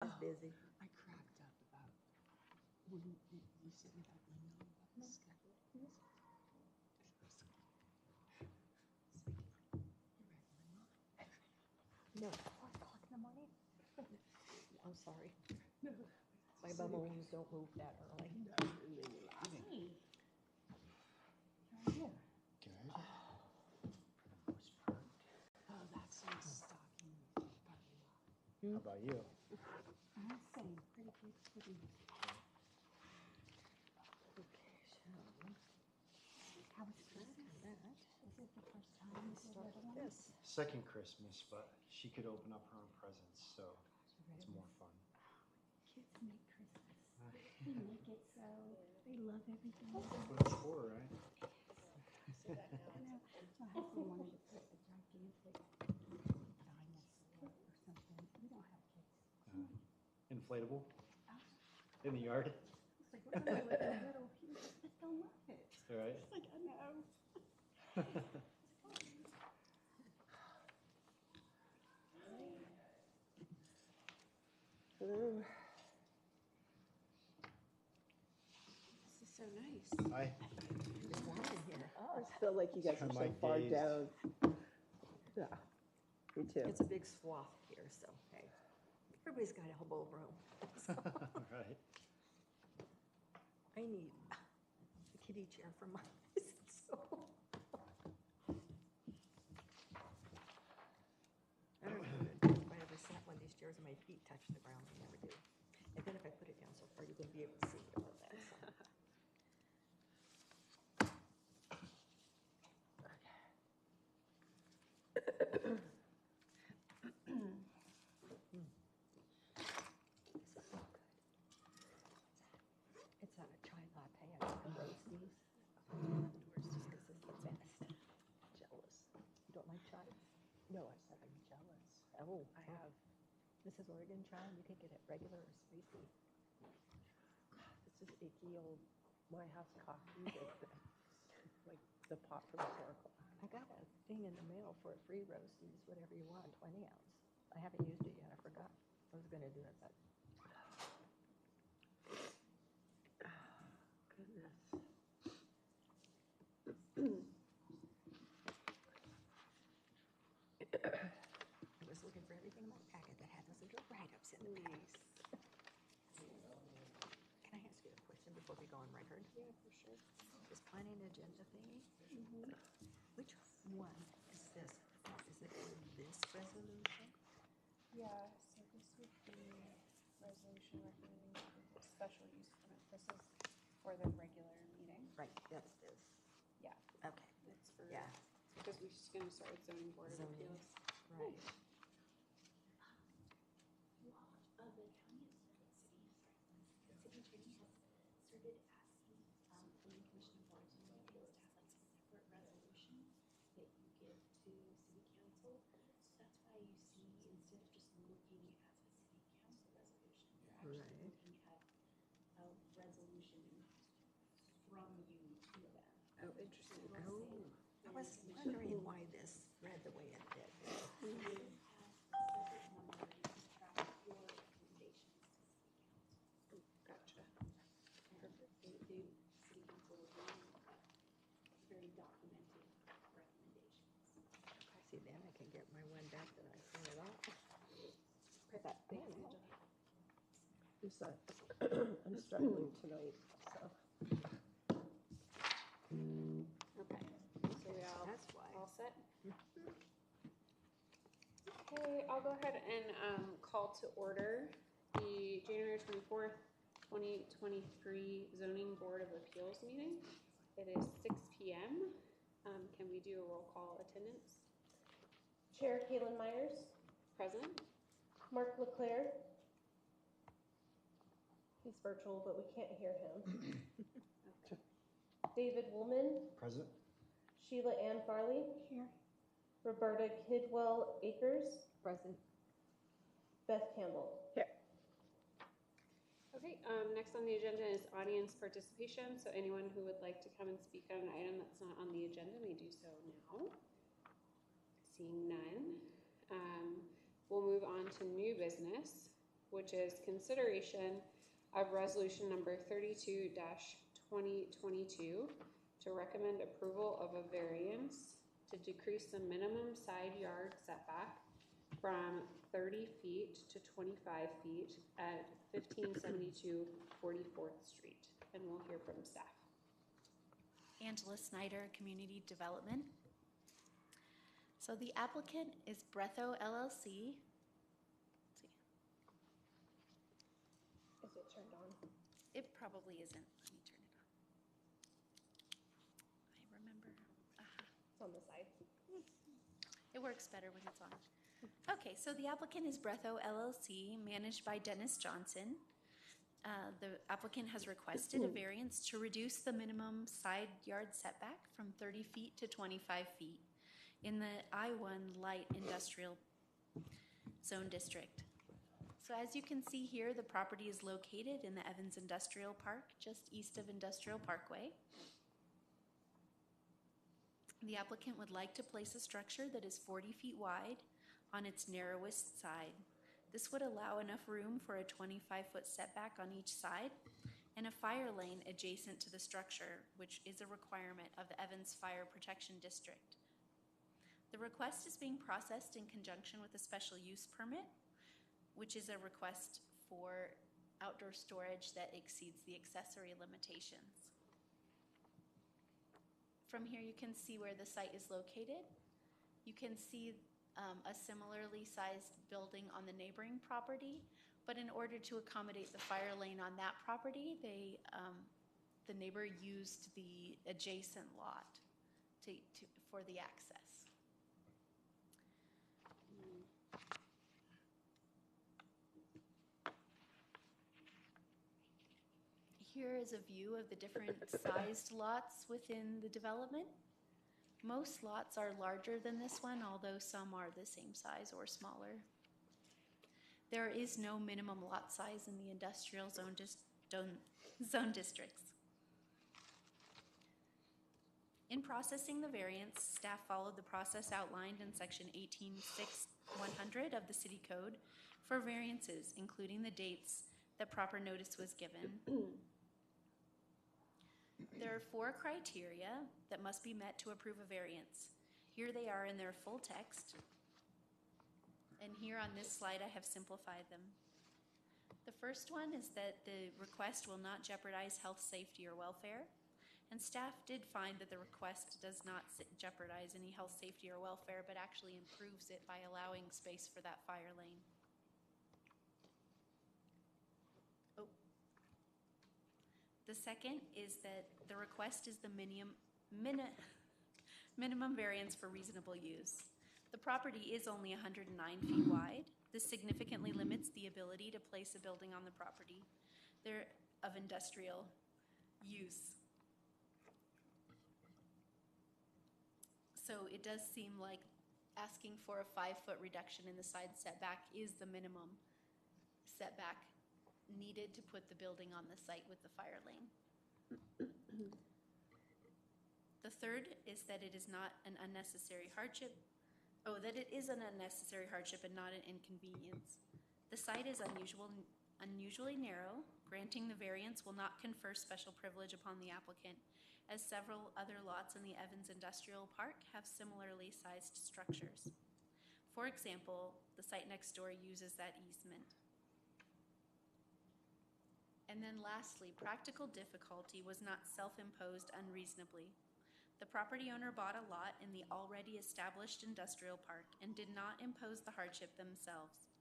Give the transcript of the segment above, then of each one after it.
was busy. I cracked up about when you sent me that email about the schedule. No, 4 o'clock in the morning. I'm sorry. No. My bones don't move that early. No, and then you laugh. Hey. How are you? Good. For the most part. Oh, that's some stocking parking lot. How about you? I'm saying pretty good, pretty good. Okay, so How was Christmas? that. Is it the first time you did Start it with alone? this. Second Christmas, but she could open up her own presents, so it's more fun. Kids make Christmas. They make it so they love everything. That's what it's for, right? You know, my husband wanted to put a gigantic dinosaur or something. We don't have kids. Inflatable? In the yard? It's like, we're gonna look a little huge, but they'll love it. All right. It's like, I know. Hello. This is so nice. Hi. It's warm in here. I just feel like you guys are Turn so my far gaze. down. Yeah, me too. It's a big swath here, so hey, everybody's got elbow room. So Right. I need a kiddie chair for my visit, so. I don't know if I ever sat one of these chairs and my feet touch the ground. I never do. And then if I put it down so far, you wouldn't be able to see it over that. So. It's a chai latte. I like the roasties. Just because it's the best. Jealous. You don't like chai? No, I said I'm jealous. Oh, I have. This is Oregon chai. You can get it regular or spicy. This is icky old My House coffee, like the pot from Circle. I got a thing in the mail for free roasties, whatever you want, 20 ounce. I haven't used it yet. I forgot I was going to do it, but Goodness. I was looking for everything in my packet that had those little write-ups in the back. Can I ask you a question before we go on record? Yeah, for sure. This planning agenda thingy, which one is this for? Is it for this resolution? Yeah, so this would be resolution recommending approval of special use permit. This is for the regular meeting. Right, that's this. Yeah, Okay, it's for, yeah, because we're just gonna start with zoning board of Zoning. appeals. right. Law of the County of Circuit City, city attorney has started asking planning commission boards and meetings to have like separate resolutions that you give to city council. So that's why you see, instead of just looking at a city council resolution, you're actually Right. looking at a resolution from you to them. Oh, interesting. Oh, I was wondering why this read the way it did. You have separate numbers to track your recommendations to city council. Gotcha. The city council will do very documented recommendations. See, then I can get my one back that I printed off. That thing. Just, I'm struggling tonight, so. Okay, so we That's why. all set? Okay, I'll go ahead and call to order the January 24th, 2023 Zoning Board of Appeals meeting. It is 6 p.m. Can we do a roll call attendance? Chair Kaylin Myers, Present? Mark Leclerc. He's virtual, but we can't hear him. Okay. David Woolman, Present? Sheila Ann Farley, Here. Roberta Kidwell Akers, Present. Beth Campbell. Okay, next on the agenda is audience participation. So anyone who would like to come and speak on an item that's not on the agenda may do so now. Seeing none. We'll move on to new business. which is consideration of resolution number 32-2022 to recommend approval of a variance to decrease the minimum side yard setback from 30 feet to 25 feet at 1572 44th Street. And we'll hear from staff. Angela Snyder, Community Development. So the applicant is Bretho LLC. Is it turned on? It probably isn't. Let me turn it on. I remember. It's on the side. It works better when it's on. Okay, so the applicant is Bretho LLC, managed by Dennis Johnson. The applicant has requested a variance to reduce the minimum side yard setback from 30 feet to 25 feet in the I-1 Light Industrial Zone District. So as you can see here, the property is located in the Evans Industrial Park, just east of Industrial Parkway. The applicant would like to place a structure that is 40 feet wide on its narrowest side. This would allow enough room for a 25-foot setback on each side and a fire lane adjacent to the structure, which is a requirement of the Evans Fire Protection District. The request is being processed in conjunction with a special use permit, which is a request for outdoor storage that exceeds the accessory limitations. From here, you can see where the site is located. You can see a similarly sized building on the neighboring property, but in order to accommodate the fire lane on that property, the neighbor used the adjacent lot for the access. Here is a view of the different sized lots within the development. Most lots are larger than this one, although some are the same size or smaller. There is no minimum lot size in the industrial zone districts. In processing the variance, staff followed the process outlined in section 18.6.100 of the City Code for variances, including the dates that proper notice was given. There are 4 criteria that must be met to approve a variance. Here they are in their full text. And here on this slide, I have simplified them. The first one is that the request will not jeopardize health, safety, or welfare. And staff did find that the request does not jeopardize any health, safety, or welfare, but actually improves it by allowing space for that fire lane. The second is that the request is the minimum variance for reasonable use. The property is only 109 feet wide. This significantly limits the ability to place a building on the property of industrial use. So it does seem like asking for a 5-foot reduction in the side setback is the minimum setback needed to put the building on the site with the fire lane. The third is that it is not an unnecessary hardship. That it is an unnecessary hardship and not an inconvenience. The site is unusually narrow. Granting the variance will not confer special privilege upon the applicant, as several other lots in the Evans Industrial Park have similarly sized structures. For example, the site next door uses that easement. And then lastly, practical difficulty was not self-imposed unreasonably. The property owner bought a lot in the already established industrial park and did not impose the hardship themselves.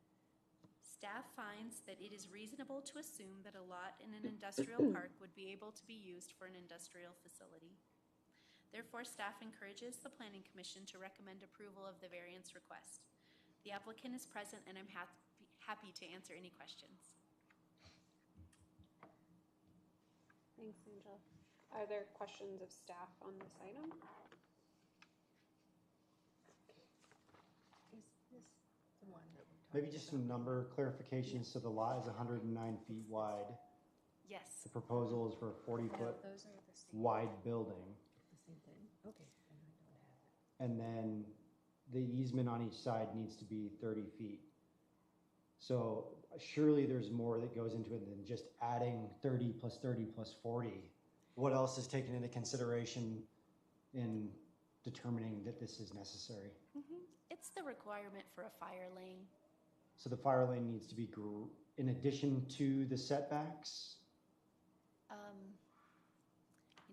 Staff finds that it is reasonable to assume that a lot in an industrial park would be able to be used for an industrial facility. Therefore, staff encourages the Planning Commission to recommend approval of the variance request. The applicant is present and I'm happy to answer any questions. Thanks, Angela. Are there questions of staff on this item? Is this the one that we talked Maybe just some number clarifications. So the lot is 109 feet wide. Yes. The proposal is for a 40-foot Those are the same. wide building. The same thing? Okay, then I don't have it. And then the easement on each side needs to be 30 feet. So surely there's more that goes into it than just adding 30 plus 30 plus 40. What else is taken into consideration in determining that this is necessary? It's the requirement for a fire lane. So the fire lane needs to be in addition to the setbacks?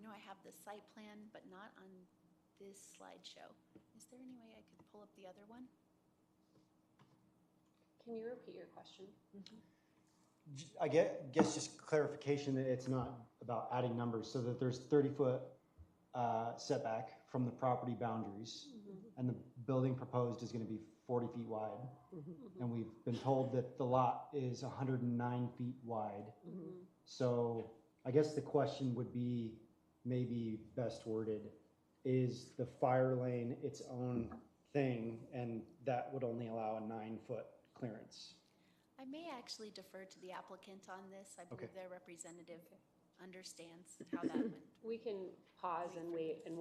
I have the site plan, but not on this slideshow. Is there any way I could pull up the other one? Can you repeat your question? I guess just clarification that it's not about adding numbers, so that there's 30-foot setback from the property boundaries, and the building proposed is going to be 40 feet wide, and we've been told that the lot is 109 feet wide. So I guess the question would be, maybe best worded, is the fire lane its own thing, and that would only allow a 9-foot clearance? I may actually defer to the applicant on this. I believe their representative understands how that would. We can pause and wait, and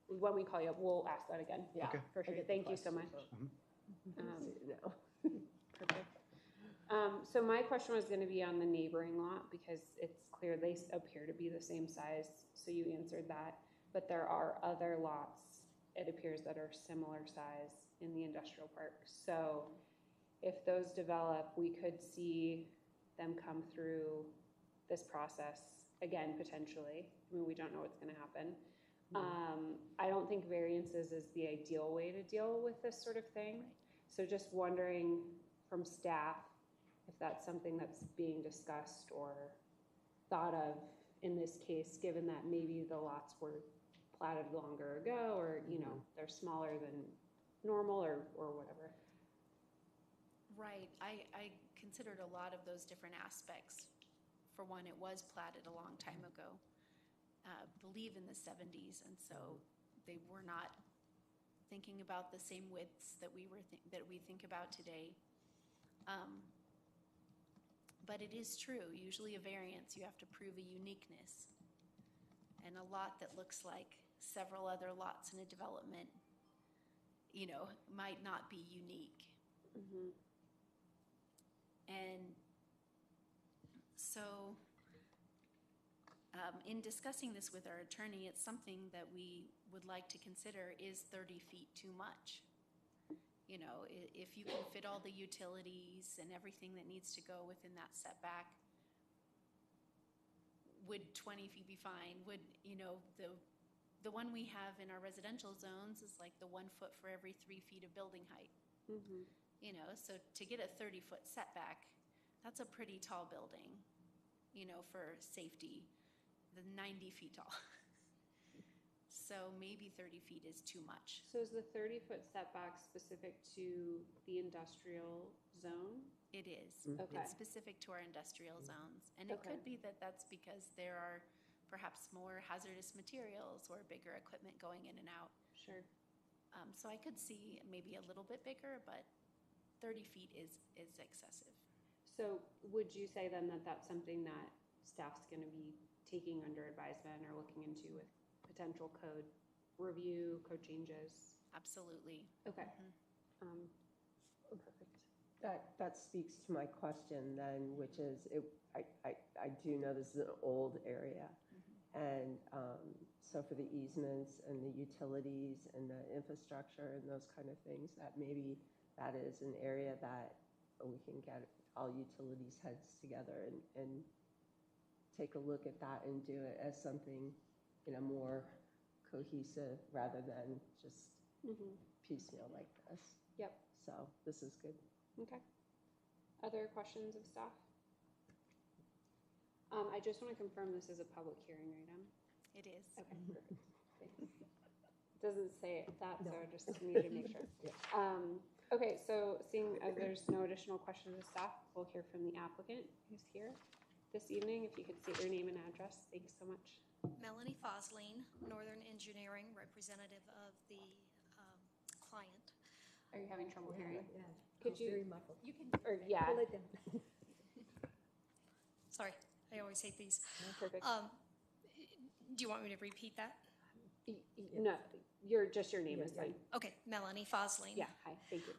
when we call you up, we'll ask that again. Yeah, Okay. for sure. I get the Thank you so question, much. so- No. Perfect. So my question was going to be on the neighboring lot, because it's clear they appear to be the same size, so you answered that. But there are other lots, it appears, that are similar size in the industrial park. So if those develop, we could see them come through this process again, potentially. I mean, we don't know what's going to happen. I don't think variances is the ideal way to deal with this sort of thing. So just wondering from staff if that's something that's being discussed or thought of in this case, given that maybe the lots were platted longer ago, or, they're smaller than normal or whatever. Right. I considered a lot of those different aspects. For one, it was platted a long time ago, believe in the 70s, and so they were not thinking about the same widths that we think about today. But it is true. Usually a variance, you have to prove a uniqueness. And a lot that looks like several other lots in a development, might not be unique. And so in discussing this with our attorney, it's something that we would like to consider. Is 30 feet too much? If you can fit all the utilities and everything that needs to go within that setback, would 20 feet be fine? Would, the one we have in our residential zones is like the 1 foot for every 3 feet of building height. So to get a 30-foot setback, that's a pretty tall building, for safety, the 90 feet tall. So maybe 30 feet is too much. So is the 30-foot setback specific to the industrial zone? It is. Okay. It's specific to our industrial zones. And it Okay. could be that that's because there are perhaps more hazardous materials or bigger equipment going in and out. Sure. So I could see maybe a little bit bigger, but 30 feet is excessive. So would you say then that that's something that staff's going to be taking under advisement or looking into with potential code review, code changes? Absolutely. Okay. Perfect. That speaks to my question then, which is, I do know this is an old area. And so for the easements and the utilities and the infrastructure and those kind of things, that maybe that is an area that we can get all utilities heads together and take a look at that and do it as something, more cohesive rather than just piecemeal like this. Yep. So this is good. Okay. Other questions of staff? I just want to confirm this is a public hearing item. It is. Okay, perfect. Thanks. Doesn't say that, so I just needed to make sure. Okay, so seeing as there's no additional questions of staff, we'll hear from the applicant who's here this evening. If you could state your name and address. Thanks so much. Melanie Fosline, Northern Engineering, representative of the client. Are you having trouble hearing? Yeah. Could you? Very muffled. You can, Or yeah. Pull it down. sorry, I always hate these. Perfect. Do you want me to repeat that? No, your name is fine. Okay, Melanie Fosline. Yeah. Hi. Thank you.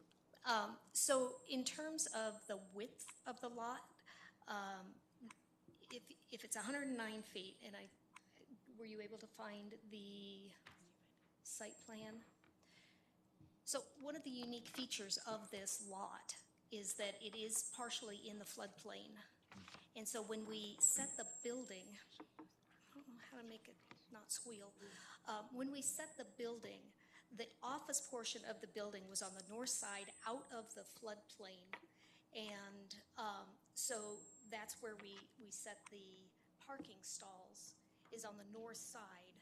So in terms of the width of the lot, if it's 109 feet, and were you able to find the site plan? So one of the unique features of this lot is that it is partially in the floodplain. And so when we set the building, I don't know how to make it not squeal. When we set the building, the office portion of the building was on the north side out of the floodplain. And so that's where we set the parking stalls, is on the north side.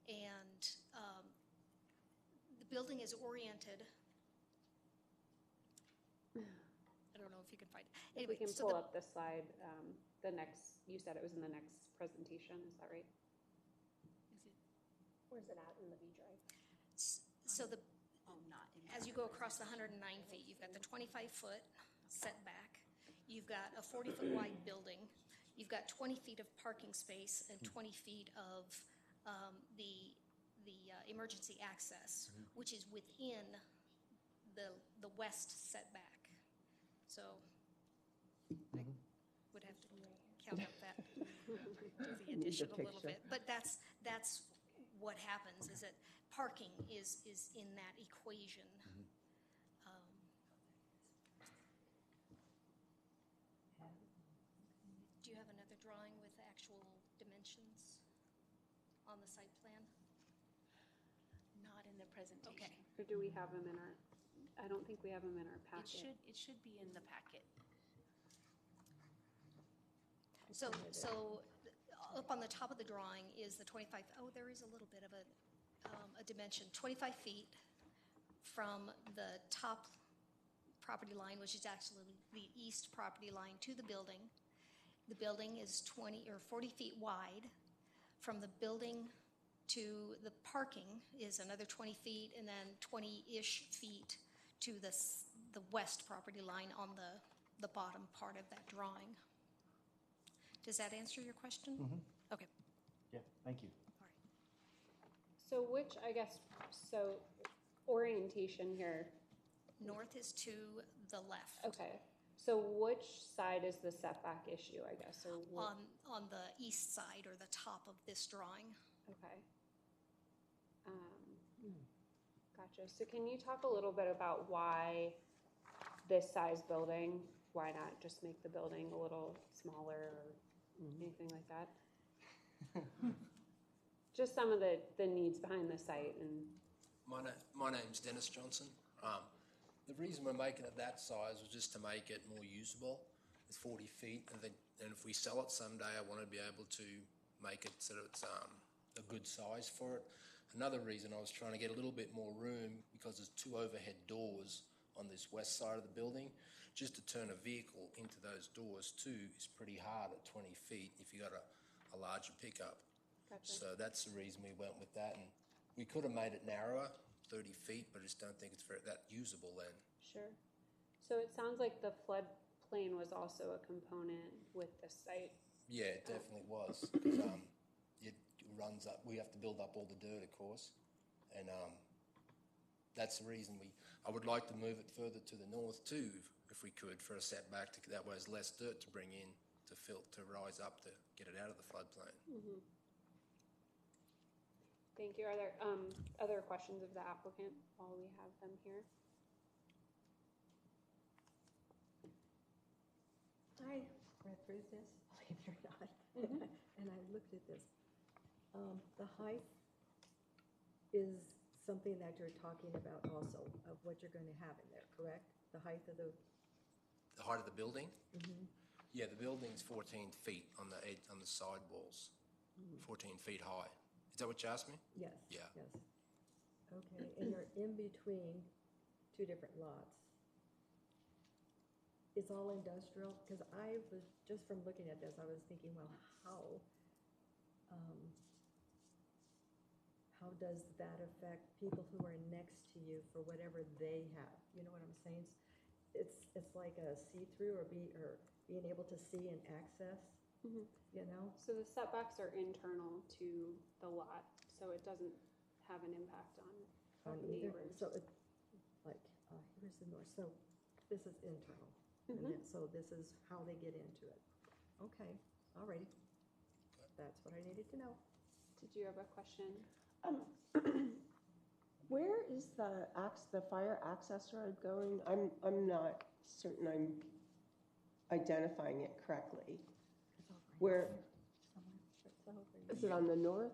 And the building is oriented. I don't know if you can find it. If Anyway, we can so pull up the slide, the next, you said it was in the next presentation, is that right? Where's it at in the V drive? So as you go across the 109 feet, you've got the 25-foot setback, you've got a 40-foot wide building, you've got 20 feet of parking space and 20 feet of the emergency access, which is within the west setback. So I would have to count up that, do the Need the addition a little picture. bit. But that's what happens, is that parking is in that equation. Do you have another drawing with actual dimensions on the site plan? Not in the presentation. Okay. Or do we have them in our, I don't think we have them in our packet. It should be in the packet. So up on the top of the drawing is the 25, there is a little bit of a dimension, 25 feet from the top property line, which is actually the east property line, to the building. The building is 20 or 40 feet wide. From the building to the parking is another 20 feet, and then 20-ish feet to the west property line on the bottom part of that drawing. Does that answer your question? Okay. Yeah, thank you. All right. So which, I guess, so orientation here, North is to the left. okay. So which side is the setback issue, I guess, or what? On the east side, or the top of this drawing. Okay. Gotcha. So can you talk a little bit about why this size building? Why not just make the building a little smaller or anything like that? Just some of the needs behind the site and. My name's Dennis Johnson. The reason we're making it that size was just to make it more usable. It's 40 feet, and if we sell it someday, I want to be able to make it so that it's a good size for it. Another reason I was trying to get a little bit more room, because there's 2 overhead doors on this west side of the building. Just to turn a vehicle into those doors too is pretty hard at 20 feet if you got a larger pickup. Gotcha. So that's the reason we went with that. And we could have made it narrower, 30 feet, but I just don't think it's that usable then. Sure. So it sounds like the floodplain was also a component with the site. Yeah, it definitely was. 'Cause, it runs up. We have to build up all the dirt, of course, and that's the reason I would like to move it further to the north too, if we could, for a setback. That way, there's less dirt to bring in to rise up to get it out of the floodplain. Thank you. Are there other questions of the applicant while we have them here? I read through this, believe it or not, and I looked at this. The height is something that you're talking about also, of what you're going to have in there, correct? The height of the. The height of the building? Yeah, the building's 14 feet on the side walls, 14 feet high. Is that what you asked me? Yes. Yeah. Yes. Okay, and you're in between 2 different lots. It's all industrial, because I was, just from looking at this, I was thinking, well, how does that affect people who are next to you for whatever they have? You know what I'm saying? It's like a see-through or being able to see and access, you know? So the setbacks are internal to the lot, so it doesn't have an impact on either. neighbors. So it's like, here's the north, so this is internal. And Mhm. then, so this is how they get into it. Okay, alrighty. That's what I needed to know. Did you have a question? Where is the fire access road going? I'm not certain I'm identifying it correctly. It's over here Where, somewhere. It's over is here. it on the north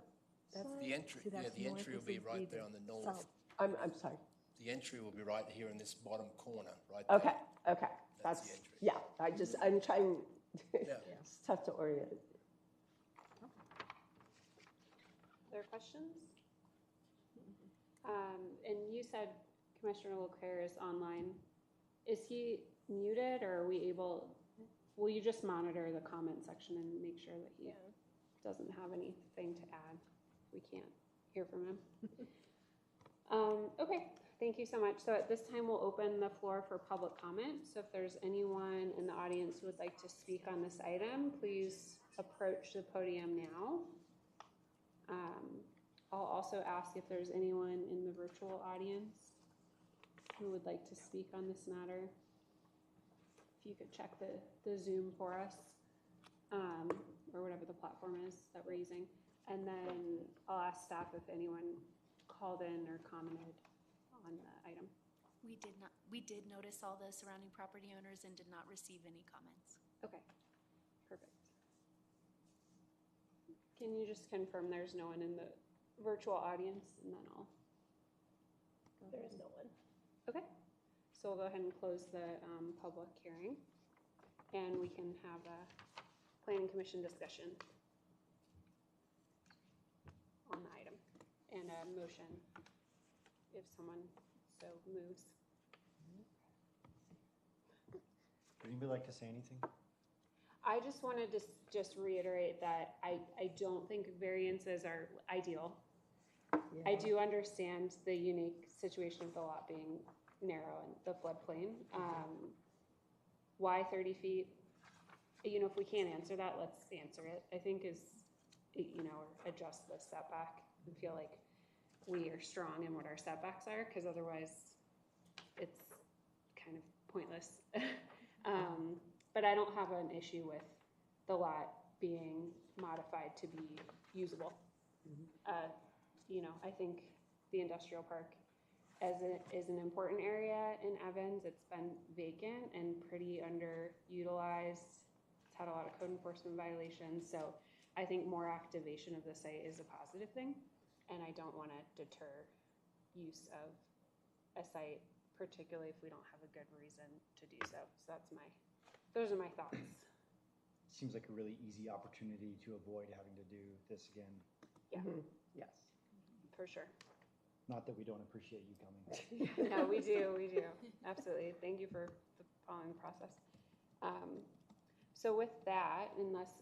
That's- side? The entry, See, yeah, that's the north, entry will this be is right either there on the north. south. I'm sorry. The entry will be right here in this bottom corner, right Okay, there. okay. That's the That's, entry. yeah, I'm trying, Yeah. it's tough to orient. Other questions? And you said Commissioner Leclerc is online. Is he muted, or are we able, will you just monitor the comment section and make sure that he doesn't have anything to add? We can't hear from him. Okay, thank you so much. So at this time, we'll open the floor for public comment. So if there's anyone in the audience who would like to speak on this item, please approach the podium now. I'll also ask if there's anyone in the virtual audience who would like to speak on this matter. If you could check the Zoom for us, or whatever the platform is that we're using. And then I'll ask staff if anyone called in or commented on the item. We did notice all the surrounding property owners and did not receive any comments. Okay, perfect. Can you just confirm there's no one in the virtual audience, and then I'll. There is no one. Okay, so we'll go ahead and close the public hearing, and we can have a planning commission discussion on the item, and a motion if someone so moves. Would anybody like to say anything? I just wanted to just reiterate that I don't think variances are ideal. I do understand the unique situation of the lot being narrow and the floodplain. Why 30 feet? You know, if we can't answer that, let's answer it. I think is, you know, adjust the setback and feel like we are strong in what our setbacks are, because otherwise it's kind of pointless. But I don't have an issue with the lot being modified to be usable. You know, I think the industrial park is an important area in Evans. It's been vacant and pretty underutilized. It's had a lot of code enforcement violations. So I think more activation of the site is a positive thing. And I don't want to deter use of a site, particularly if we don't have a good reason to do so. So those are my thoughts. Seems like a really easy opportunity to avoid having to do this again. Yeah, Yes. for sure. Not that we don't appreciate you coming. No, we do. Absolutely. Thank you for following the process. So with that,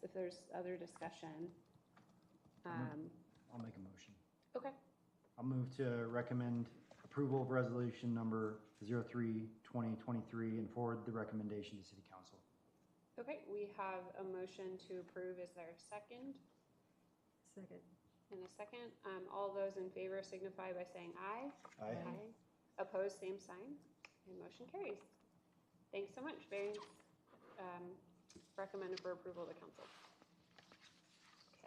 if there's other discussion. I'll make a motion. Okay. I'll move to recommend approval of resolution number 03-2023 and forward the recommendation to City Council. Okay, we have a motion to approve. Is there a second? Second. And a second. All those in favor signify by saying aye. Aye. Opposed, same sign. And motion carries. Thanks so much. Variance recommended for approval of the council.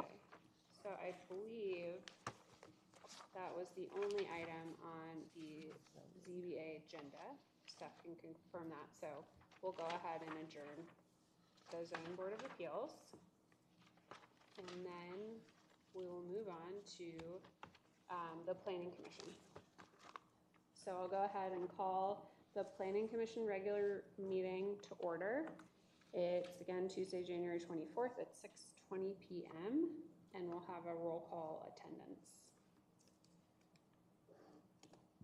Okay, so I believe that was the only item on the ZBA agenda. Staff can confirm that. So we'll go ahead and adjourn the zoning board of appeals. And then we will move on to the planning commission. So I'll go ahead and call the planning commission regular meeting to order. It's again Tuesday, January 24th at 6:20 p.m. and we'll have a roll call attendance.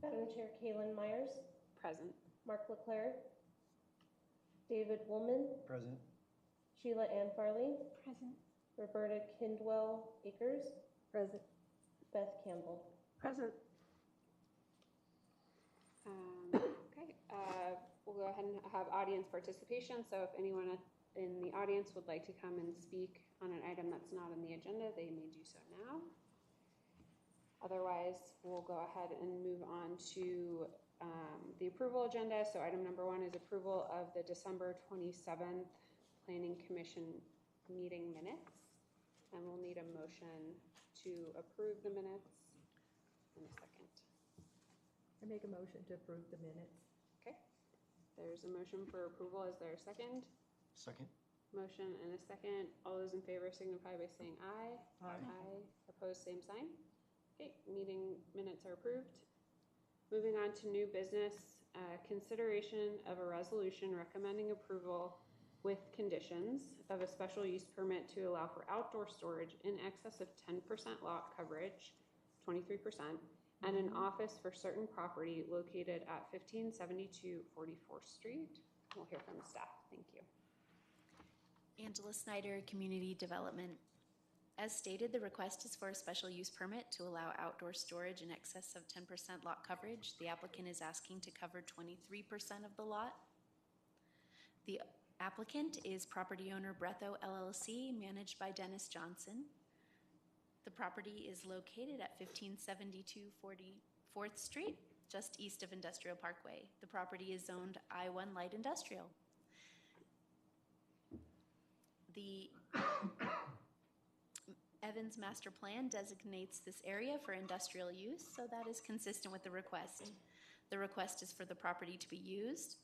Madam Chair, Kaylin Myers, Present. Mark Leclerc, David Woolman, Present. Sheila Ann Farley, Present. Roberta Kindwell Akers, Present. Beth Campbell. Present. Okay, we'll go ahead and have audience participation. So if anyone in the audience would like to come and speak on an item that's not on the agenda, they may do so now. Otherwise, we'll go ahead and move on to the approval agenda. So item number 1 is approval of the December 27th Planning Commission meeting minutes. And we'll need a motion to approve the minutes in a second. I make a motion to approve the minutes. Okay. There's a motion for approval. Is there a second? Second? Motion and a second. All those in favor signify by saying aye. Aye. Aye. Opposed, same sign. Okay, meeting minutes are approved. Moving on to new business, consideration of a resolution recommending approval with conditions of a special use permit to allow for outdoor storage in excess of 10% lot coverage, 23%, and an office for certain property located at 1572 44th Street. We'll hear from the staff. Thank you. Angela Snyder, Community Development. As stated, the request is for a special use permit to allow outdoor storage in excess of 10% lot coverage. The applicant is asking to cover 23% of the lot. The applicant is property owner Bretho LLC, managed by Dennis Johnson. The property is located at 1572 44th Street, just east of Industrial Parkway. The property is zoned I-1 Light Industrial. The Evans Master Plan designates this area for industrial use, so that is consistent with the request. The request is for the property to be used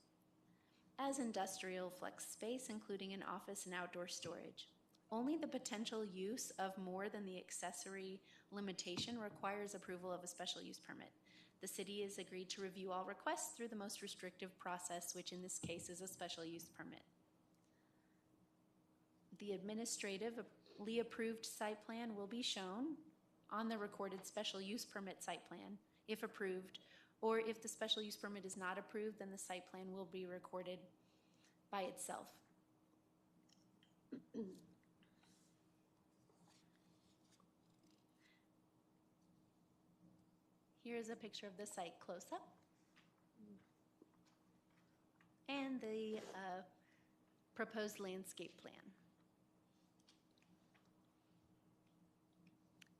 as industrial flex space, including an office and outdoor storage. Only the potential use of more than the accessory limitation requires approval of a special use permit. The city has agreed to review all requests through the most restrictive process, which in this case is a special use permit. The administratively approved site plan will be shown on the recorded special use permit site plan, if approved, or if the special use permit is not approved, then the site plan will be recorded by itself. Here's a picture of the site close up. And the proposed landscape plan.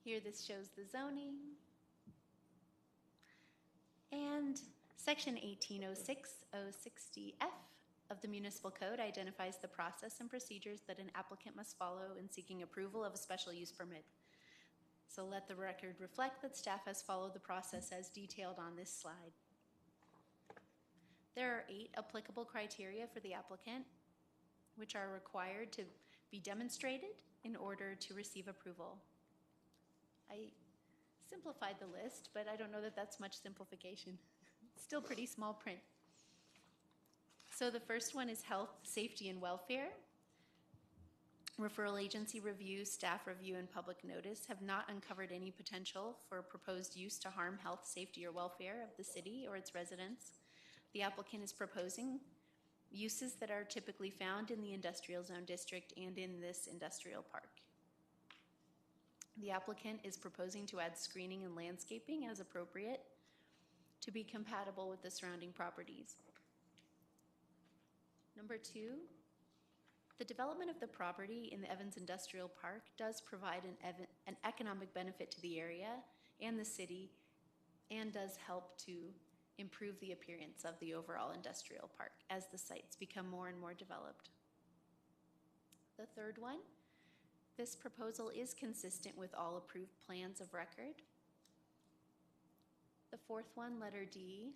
Here this shows the zoning. And section 18060F of the Municipal Code identifies the process and procedures that an applicant must follow in seeking approval of a special use permit. So let the record reflect that staff has followed the process as detailed on this slide. There are 8 applicable criteria for the applicant, which are required to be demonstrated in order to receive approval. I simplified the list, but I don't know that that's much simplification. Still pretty small print. So the first one is health, safety, and welfare. Referral agency review, staff review, and public notice have not uncovered any potential for proposed use to harm health, safety, or welfare of the city or its residents. The applicant is proposing uses that are typically found in the industrial zone district and in this industrial park. The applicant is proposing to add screening and landscaping as appropriate to be compatible with the surrounding properties. Number 2, the development of the property in the Evans Industrial Park does provide an economic benefit to the area and the city, and does help to improve the appearance of the overall industrial park as the sites become more and more developed. The third one, this proposal is consistent with all approved plans of record. The fourth one, letter D,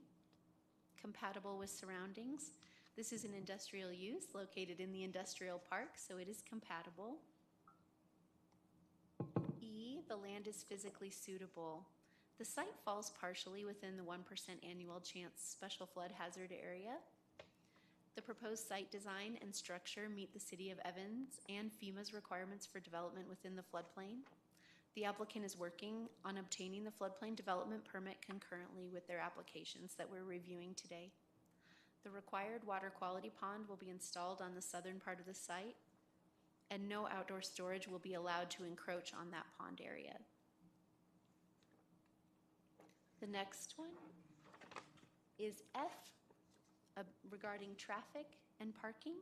compatible with surroundings. This is an industrial use located in the industrial park, so it is compatible. E, the land is physically suitable. The site falls partially within the 1% annual chance special flood hazard area. The proposed site design and structure meet the City of Evans and FEMA's requirements for development within the floodplain. The applicant is working on obtaining the floodplain development permit concurrently with their applications that we're reviewing today. The required water quality pond will be installed on the southern part of the site, and no outdoor storage will be allowed to encroach on that pond area. The next one is F, regarding traffic and parking.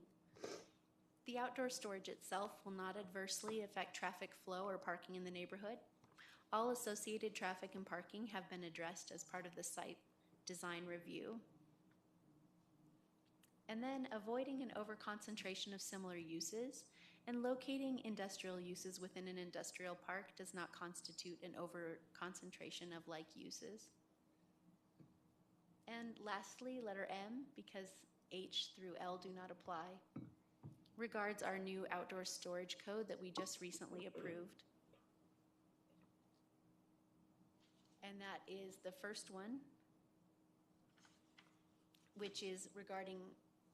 The outdoor storage itself will not adversely affect traffic flow or parking in the neighborhood. All associated traffic and parking have been addressed as part of the site design review. And then avoiding an overconcentration of similar uses and locating industrial uses within an industrial park does not constitute an overconcentration of like uses. And lastly, letter M, because H through L do not apply, regards our new outdoor storage code that we just recently approved. And that is the first one, which is regarding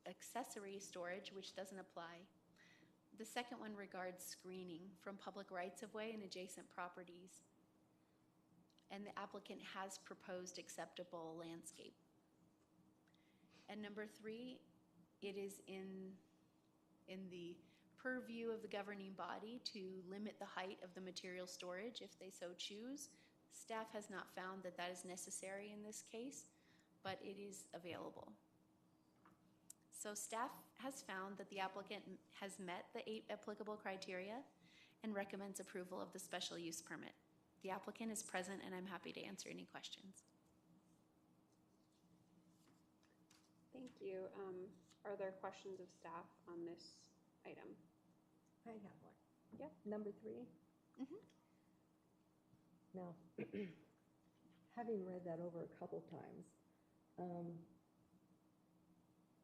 accessory storage, which doesn't apply. The second one regards screening from public rights-of-way and adjacent properties. And the applicant has proposed acceptable landscape. And number 3, it is in the purview of the governing body to limit the height of the material storage if they so choose. Staff has not found that that is necessary in this case, but it is available. So staff has found that the applicant has met the 8 applicable criteria and recommends approval of the special use permit. The applicant is present and I'm happy to answer any questions. Thank you. Are there questions of staff on this item? I have one. Yeah. Number 3. Now, having read that over a couple times,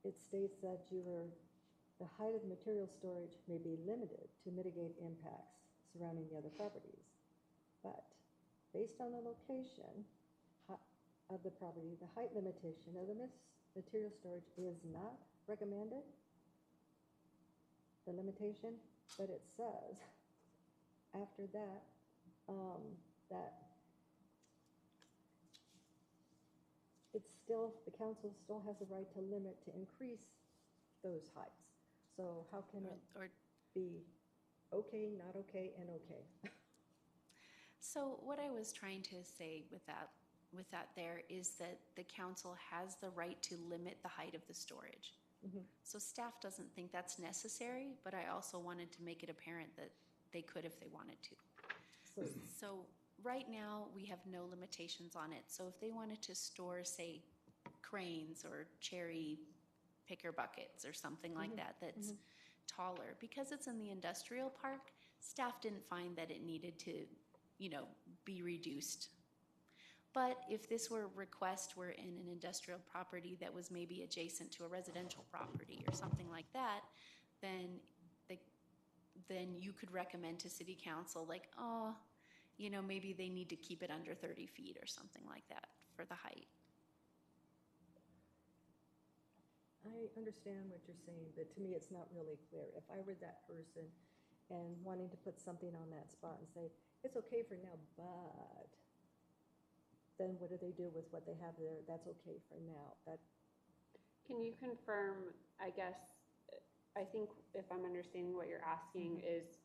it states that the height of the material storage may be limited to mitigate impacts surrounding the other properties. But based on the location of the property, the height limitation of the material storage is not recommended, the limitation, but it says after that, that it's still, the council still has the right to limit, to increase those heights. So how can it be okay, not okay, and okay? So what I was trying to say with that there is that the council has the right to limit the height of the storage. So staff doesn't think that's necessary, but I also wanted to make it apparent that they could if they wanted to. So right now we have no limitations on it. So if they wanted to store, say, cranes or cherry picker buckets or something like that that's taller, because it's in the industrial park, staff didn't find that it needed to, be reduced. But if this request were in an industrial property that was maybe adjacent to a residential property or something like that, then you could recommend to city council, like, maybe they need to keep it under 30 feet or something like that for the height. I understand what you're saying, but to me it's not really clear. If I were that person and wanting to put something on that spot and say, it's okay for now, but then what do they do with what they have there? That's okay for now. Can you confirm, I guess, I think if I'm understanding what you're asking is,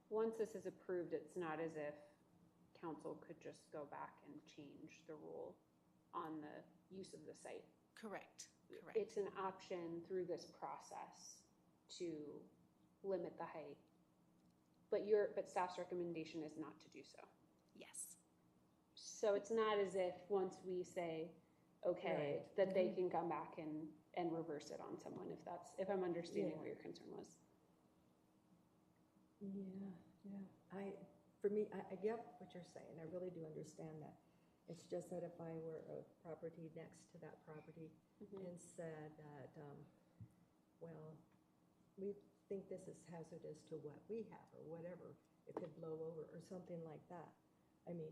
once this is approved, it's not as if council could just go back and change the rule on the use of the site. Correct. It's an option through this process to limit the height, but staff's recommendation is not to do so. Yes. So it's not as if once we say, okay, that they can come back and reverse it on someone, if I'm understanding what your concern was. Yeah. I get what you're saying. I really do understand that. It's just that if I were a property next to that property and said that, well, we think this is hazardous to what we have or whatever, it could blow over or something like that. I mean,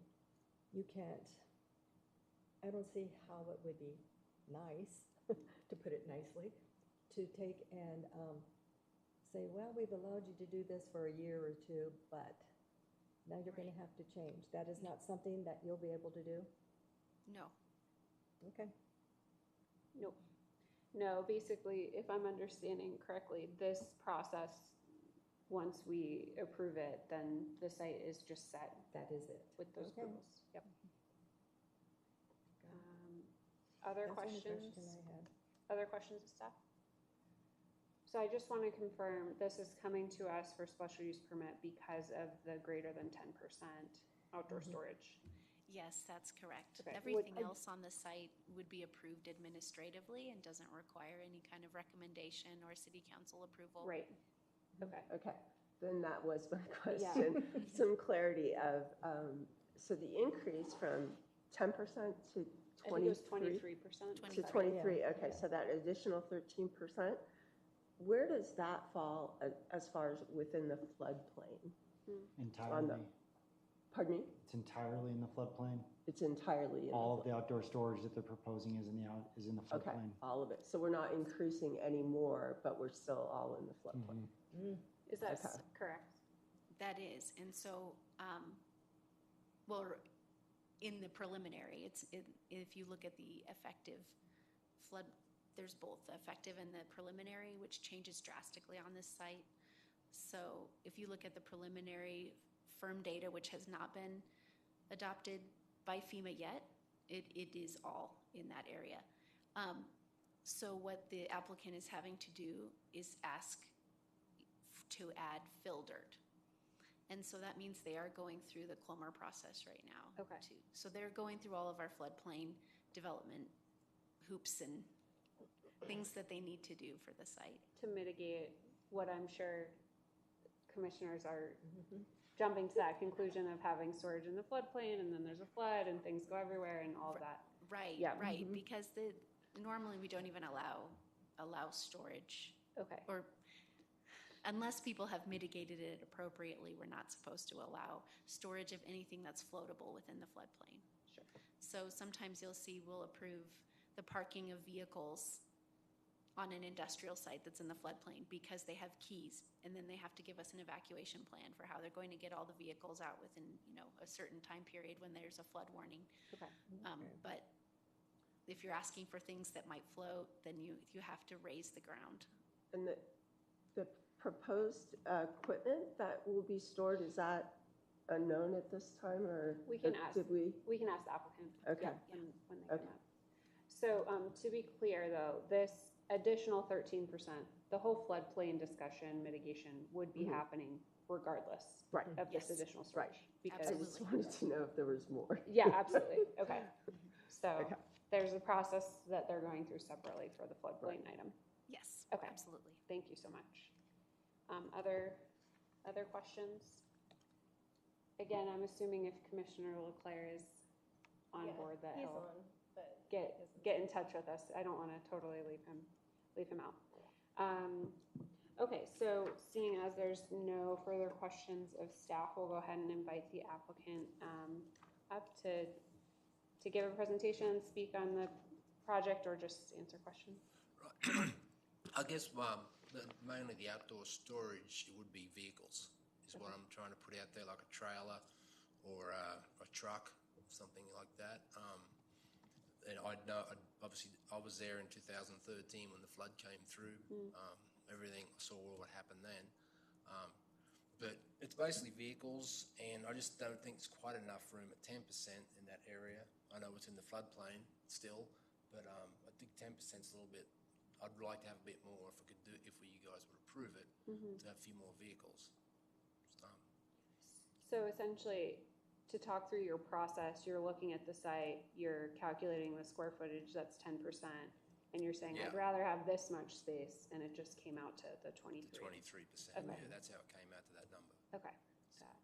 I don't see how it would be nice, to put it nicely, to take and say, well, we've allowed you to do this for a year or two, but now you're going to have to change. That is not something that you'll be able to do? No. Okay. Nope. No, basically, if I'm understanding correctly, this process, once we approve it, then the site is just set. That is it. With those Okay. approvals. Yep. Other That's the only questions? question I had. Other questions of staff? So I just want to confirm, this is coming to us for special use permit because of the greater than 10% outdoor storage. Yes, that's correct. Okay. Everything else on the site would be approved administratively and doesn't require any kind of recommendation or city council approval. Right. Okay. Okay, then that was my Yeah. question. Some clarity of, so the increase from 10% to I think it was 23? 23%. To 23, okay, so that additional 13%, where does that fall as far as within the floodplain? Entirely, Pardon me? it's entirely in the floodplain. It's entirely in the All of the outdoor storage that they're proposing is in the Okay, floodplain. all of it. So we're not increasing any more, but we're still all in the floodplain. Is that Okay. correct? That is, and so, well, in the preliminary, if you look at the effective flood, there's both the effective and the preliminary, which changes drastically on this site. So if you look at the preliminary firm data, which has not been adopted by FEMA yet, it is all in that area. So what the applicant is having to do is ask to add fill dirt. And so that means they are going through the Clomar process right now. Okay. Too. So they're going through all of our floodplain development hoops and things that they need to do for the site. To mitigate what I'm sure commissioners are jumping to that conclusion of having storage in the floodplain, and then there's a flood and things go everywhere and all of that. Right, Yeah. right, because normally we don't even allow storage, Okay. or unless people have mitigated it appropriately, we're not supposed to allow storage of anything that's floatable within the floodplain. Sure. So sometimes you'll see we'll approve the parking of vehicles on an industrial site that's in the floodplain because they have keys, and then they have to give us an evacuation plan for how they're going to get all the vehicles out within, a certain time period when there's a flood warning. Okay. But if you're asking for things that might float, then you have to raise the ground. And the proposed equipment that will be stored, is that unknown at this time, or? We can ask. Did we? We can ask the applicant. Okay. Yeah, when they come Okay. up. So, to be clear though, this additional 13%, the whole floodplain discussion mitigation would be happening regardless Right. of this Yes. additional storage. Right. Because, I just wanted to know if there was more. yeah, absolutely. Okay. So Okay. there's a process that they're going through separately for the floodplain item. Yes, Okay. absolutely. Thank you so much. Other questions? Again, I'm assuming if Commissioner Leclerc is on board that He's he'll on, but. get in touch with us. I don't want to totally leave him out. Okay, so seeing as there's no further questions of staff, we'll go ahead and invite the applicant up to give a presentation, speak on the project, or just answer questions. Right. I guess mainly the outdoor storage, it would be vehicles, is what I'm trying to put out there, like a trailer or a truck, something like that. And obviously, I was there in 2013 when the flood came through. Everything, saw what happened then. But it's basically vehicles, and I just don't think there's quite enough room at 10% in that area. I know it's in the floodplain still, but I think 10% is a little bit. I'd like to have a bit more if you guys would approve it, to have a few more vehicles. So essentially, to talk through your process, you're looking at the site, you're calculating the square footage, that's 10%, and you're saying, I'd Yeah. rather have this much space, and it just came out to the 23. 23%. Okay. Yeah, that's how it came out to that number. Okay, that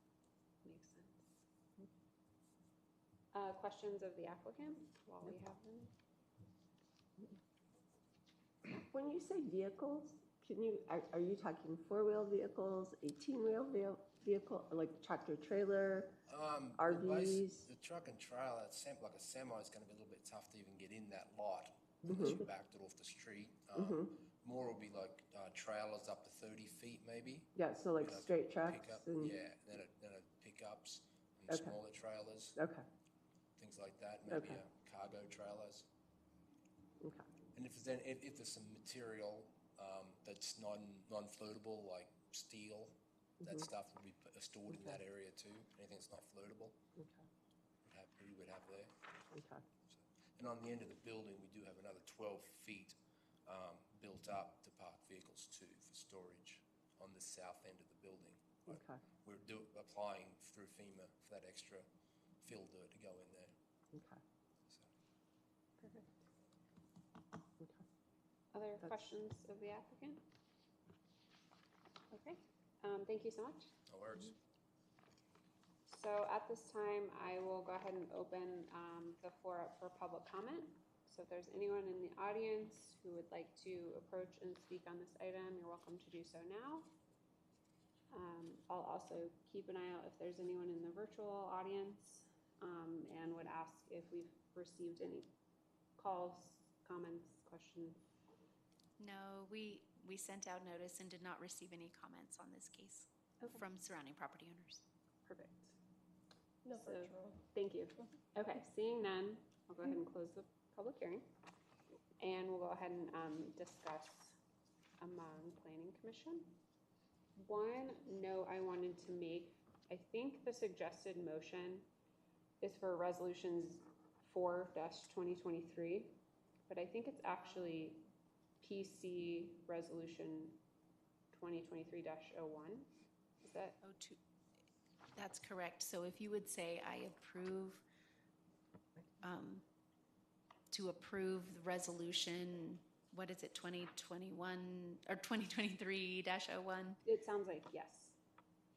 makes sense. Questions of the applicant while we have them? When you say vehicles, are you talking four-wheel vehicles, 18-wheel vehicle, like tractor trailer, RVs? The truck and trailer, like a semi is going to be a little bit tough to even get in that lot unless you backed it off the street. More will be like trailers up to 30 feet maybe. Yeah, so like straight trucks Pickup, and, yeah, then a pickups and Okay. smaller trailers, okay, things like that. Maybe Okay. Cargo trailers. okay, And if there's some material that's non-floatable, like steel, that stuff would be stored in that area too. Anything that's not floatable, okay, we would have there. okay, And on the end of the building, we do have another 12 feet built up to park vehicles too for storage on the south end of the building. But okay. we're applying through FEMA for that extra fill dirt to go in there. Okay. So. Okay. Other That's- questions of the applicant? Okay, thank you so much. No worries. So at this time, I will go ahead and open the floor up for public comment. So if there's anyone in the audience who would like to approach and speak on this item, you're welcome to do so now. I'll also keep an eye out if there's anyone in the virtual audience, and would ask if we've received any calls, comments, questions. No, we sent out notice and did not receive any comments on this case Okay. from surrounding property owners. Perfect. No So- virtual. Thank you. Okay, seeing none, I'll go ahead and close the public hearing. And we'll go ahead and discuss among planning commission. One note I wanted to make, I think the suggested motion is for resolutions 4-2023, but I think it's actually PC resolution 2023-01. Is that? Oh, that's correct. So if you would say, I approve, to approve the resolution, what is it, 2021, or 2023-01, It sounds like yes.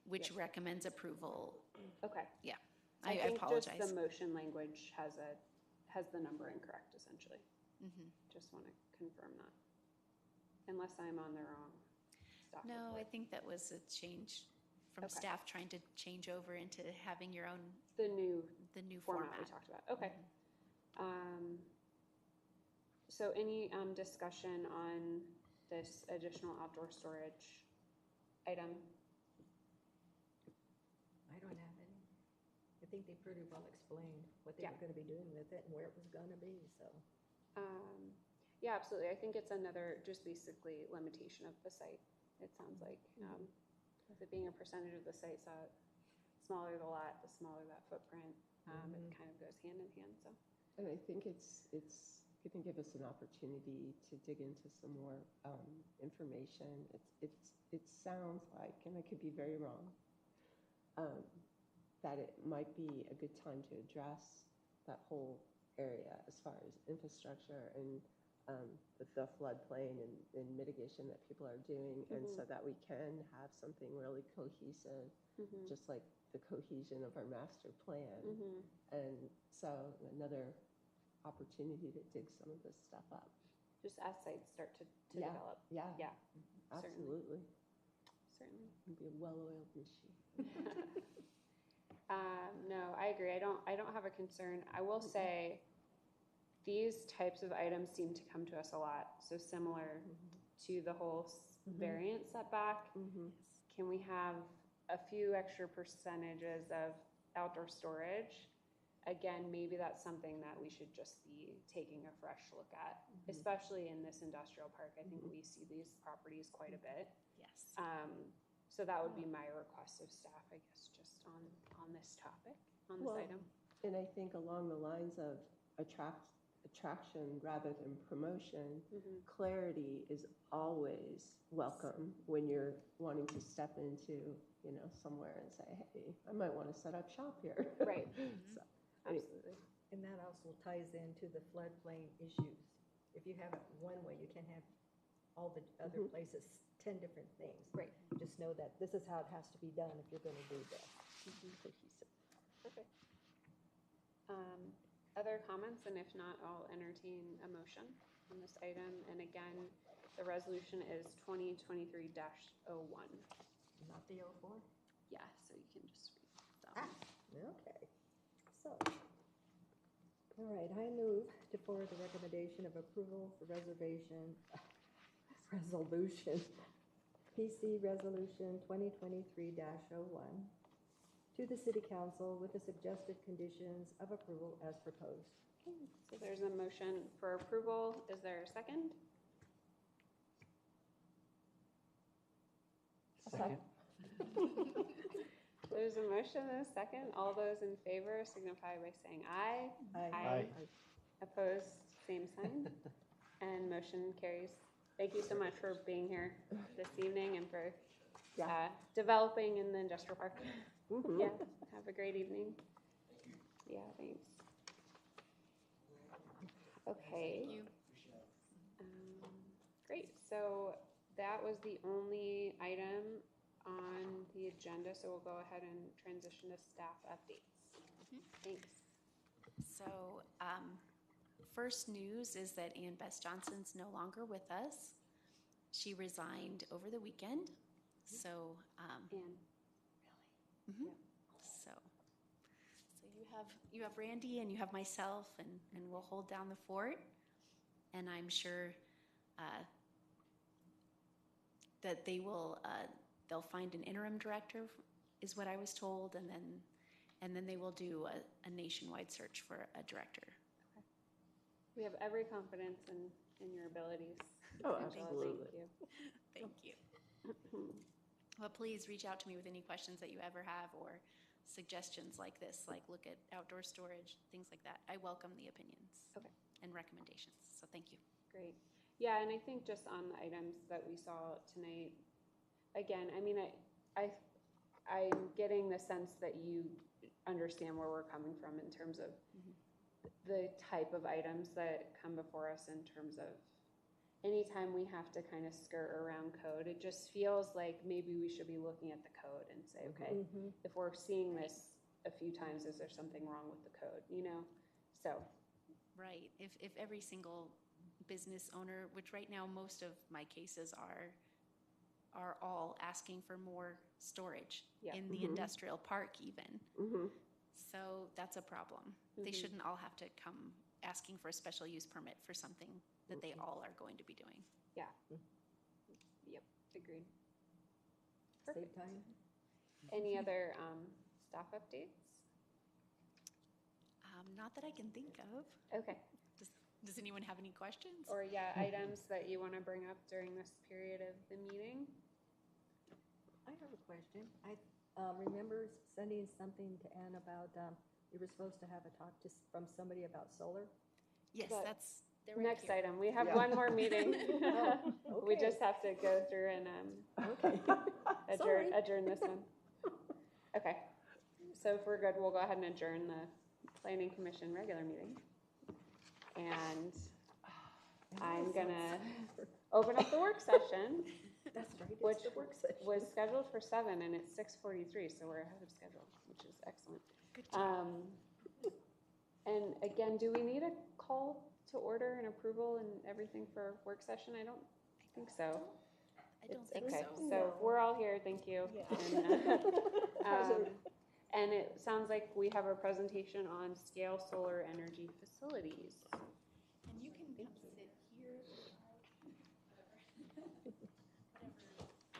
which Yes. recommends approval. Okay. Yeah, I I think apologize. just the motion language has the number incorrect, essentially. Mhm. Just want to confirm that. Unless I'm on the wrong staff No, I report. think that was a change from Okay. staff trying to change over into having your own, The new the new format format. we talked about. Okay. So any discussion on this additional outdoor storage item? I don't have any. I think they pretty well explained what they Yeah. were gonna be doing with it and where it was gonna be, so. Yeah, absolutely. I think it's another, just basically limitation of the site, it sounds like. With it being a percentage of the site, so smaller the lot, the smaller that footprint. It kind of goes hand in hand, so. And I think it's going to give us an opportunity to dig into some more information. It sounds like, and I could be very wrong, that it might be a good time to address that whole area as far as infrastructure and the floodplain and mitigation that people are doing, and so that we can have something really cohesive, just like the cohesion of our master plan. And so another opportunity to dig some of this stuff up. Just as sites start to Yeah. develop. Yeah. Yeah, Absolutely. certainly. It'll be a well-oiled machine. No, I agree. I don't have a concern. I will say these types of items seem to come to us a lot. So similar to the whole variance setback, can we have a few extra percentages of outdoor storage? Again, maybe that's something that we should just be taking a fresh look at, especially in this industrial park. I think we see these properties quite a bit. Yes. So that would be my request of staff, I guess, just on this topic, on this Well, item. And I think along the lines of attraction rather than promotion, clarity is always welcome when you're wanting to step into, somewhere and say, hey, I might want to set up shop here. Right. So, Absolutely. And that also ties into the floodplain issues. If you have it one way, you can't have all the other places 10 different things. Right. Just know that this is how it has to be done if you're gonna do this. Cohesive. Perfect. Other comments, and if not, I'll entertain a motion on this item. And again, the resolution is 2023-01. Not the 04? Yeah, so you can just read that one. Okay, so, all right, I move to forward the recommendation of approval for resolution, PC Resolution 2023-01, to the City Council with the suggested conditions of approval as proposed. Okay, so there's a motion for approval. Is there a second? Second. There's a motion and a second. All those in favor signify by saying aye. Aye. Opposed, same sign. And motion carries. Thank you so much for being here this evening and for developing in the industrial park. Yeah, have a great evening. Yeah, thanks. Okay. Thank you. Great, so that was the only item on the agenda, so we'll go ahead and transition to staff updates. Thanks. So, first news is that Ann Bess Johnson's no longer with us. She resigned over the weekend. So, And mhm. so you have Randy and you have myself, and we'll hold down the fort. And I'm sure that they'll find an interim director, is what I was told, and then they will do a nationwide search for a director. we have every confidence in your abilities. Oh, Angela. absolutely. Thank you. Thank you. Well, please reach out to me with any questions that you ever have, or suggestions like this, like look at outdoor storage, things like that. I welcome the opinions and recommendations. So thank you. Great. Yeah, and I think just on the items that we saw tonight, again, I mean, I'm getting the sense that you understand where we're coming from in terms of the type of items that come before us, in terms of anytime we have to kind of skirt around code, it just feels like maybe we should be looking at the code and say, okay, if we're seeing this a few times, is there something wrong with the code, you know? So. Right. If every single business owner, which right now most of my cases are all asking for more storage in the industrial park even. So that's a problem. They shouldn't all have to come asking for a special use permit for something that they all are going to be doing. Yeah. Yep, agreed. Save time. Any other staff updates? Not that I can think of. Okay. Does anyone have any questions? Or items that you want to bring up during this period of the meeting? I have a question. I remember sending something to Ann about, you were supposed to have a talk from somebody about solar. Yes, But they're right next here. item, we have one more meeting. We okay. just have to go through and Okay. Sorry. adjourn this one. Okay, so if we're good, we'll go ahead and adjourn the Planning Commission regular meeting. And I'm gonna open up the work session, That's right, which it's the work session. was scheduled for 7 and it's 6:43, so we're ahead of schedule, which is excellent. Good job. And again, do we need a call to order and approval and everything for work session? I don't think so. I don't think Okay, so. so we're all here, thank you. And it sounds like we have a presentation on scale solar energy facilities. And you can come sit here.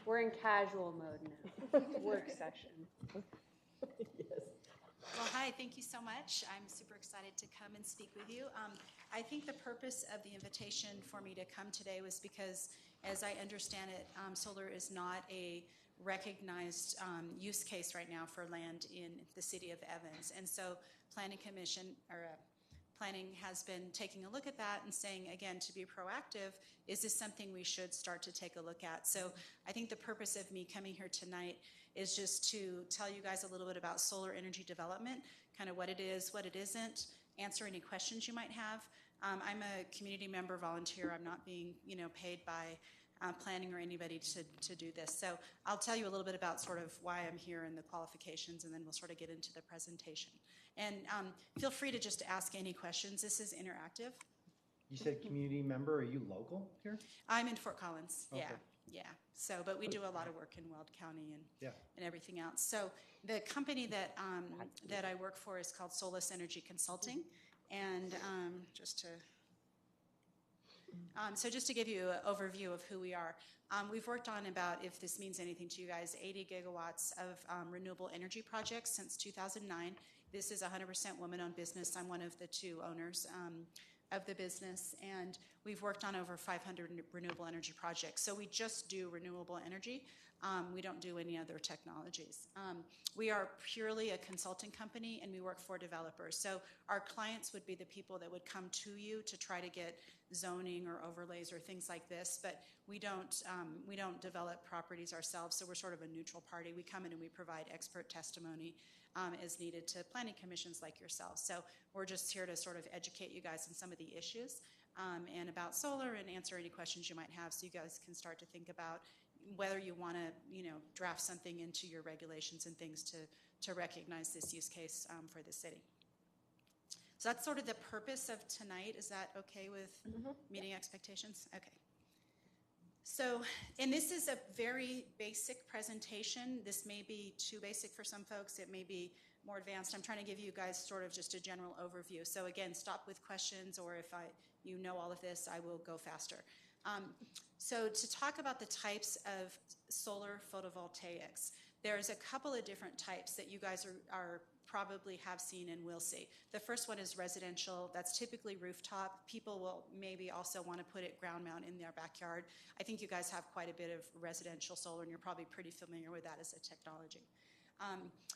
We're in casual mode now, work session. Yes. Well, hi, thank you so much. I'm super excited to come and speak with you. I think the purpose of the invitation for me to come today was because, as I understand it, solar is not a recognized use case right now for land in the city of Evans. And so Planning Commission, Planning has been taking a look at that and saying, again, to be proactive, is this something we should start to take a look at? So I think the purpose of me coming here tonight is just to tell you guys a little bit about solar energy development, kind of what it is, what it isn't, answer any questions you might have. I'm a community member volunteer. I'm not being, paid by planning or anybody to do this. So I'll tell you a little bit about sort of why I'm here and the qualifications, and then we'll sort of get into the presentation. And feel free to just ask any questions. This is interactive. You said community member, are you local here? I'm in Fort Collins. Okay. Yeah. So, but we do a lot of work in Weld County Yeah. and everything else. So the company that I work for is called Solus Energy Consulting. And so just to give you an overview of who we are, we've worked on about, if this means anything to you guys, 80 gigawatts of renewable energy projects since 2009. This is a 100% woman-owned business. I'm one of the two owners of the business, and we've worked on over 500 renewable energy projects. So we just do renewable energy. We don't do any other technologies. We are purely a consulting company, and we work for developers. So our clients would be the people that would come to you to try to get zoning or overlays or things like this, but we don't develop properties ourselves, so we're sort of a neutral party. We come in and we provide expert testimony as needed to planning commissions like yourselves. So we're just here to sort of educate you guys on some of the issues and about solar and answer any questions you might have, so you guys can start to think about whether you want to, draft something into your regulations and things to recognize this use case for the city. So that's sort of the purpose of tonight. Is that okay with meeting expectations? Okay. So, and this is a very basic presentation. This may be too basic for some folks. It may be more advanced. I'm trying to give you guys sort of just a general overview. So again, stop with questions, or if you know all of this, I will go faster. So to talk about the types of solar photovoltaics, there's a couple of different types that you guys are probably have seen and will see. The first one is residential. That's typically rooftop. People will maybe also want to put it ground mount in their backyard. I think you guys have quite a bit of residential solar, and you're probably pretty familiar with that as a technology.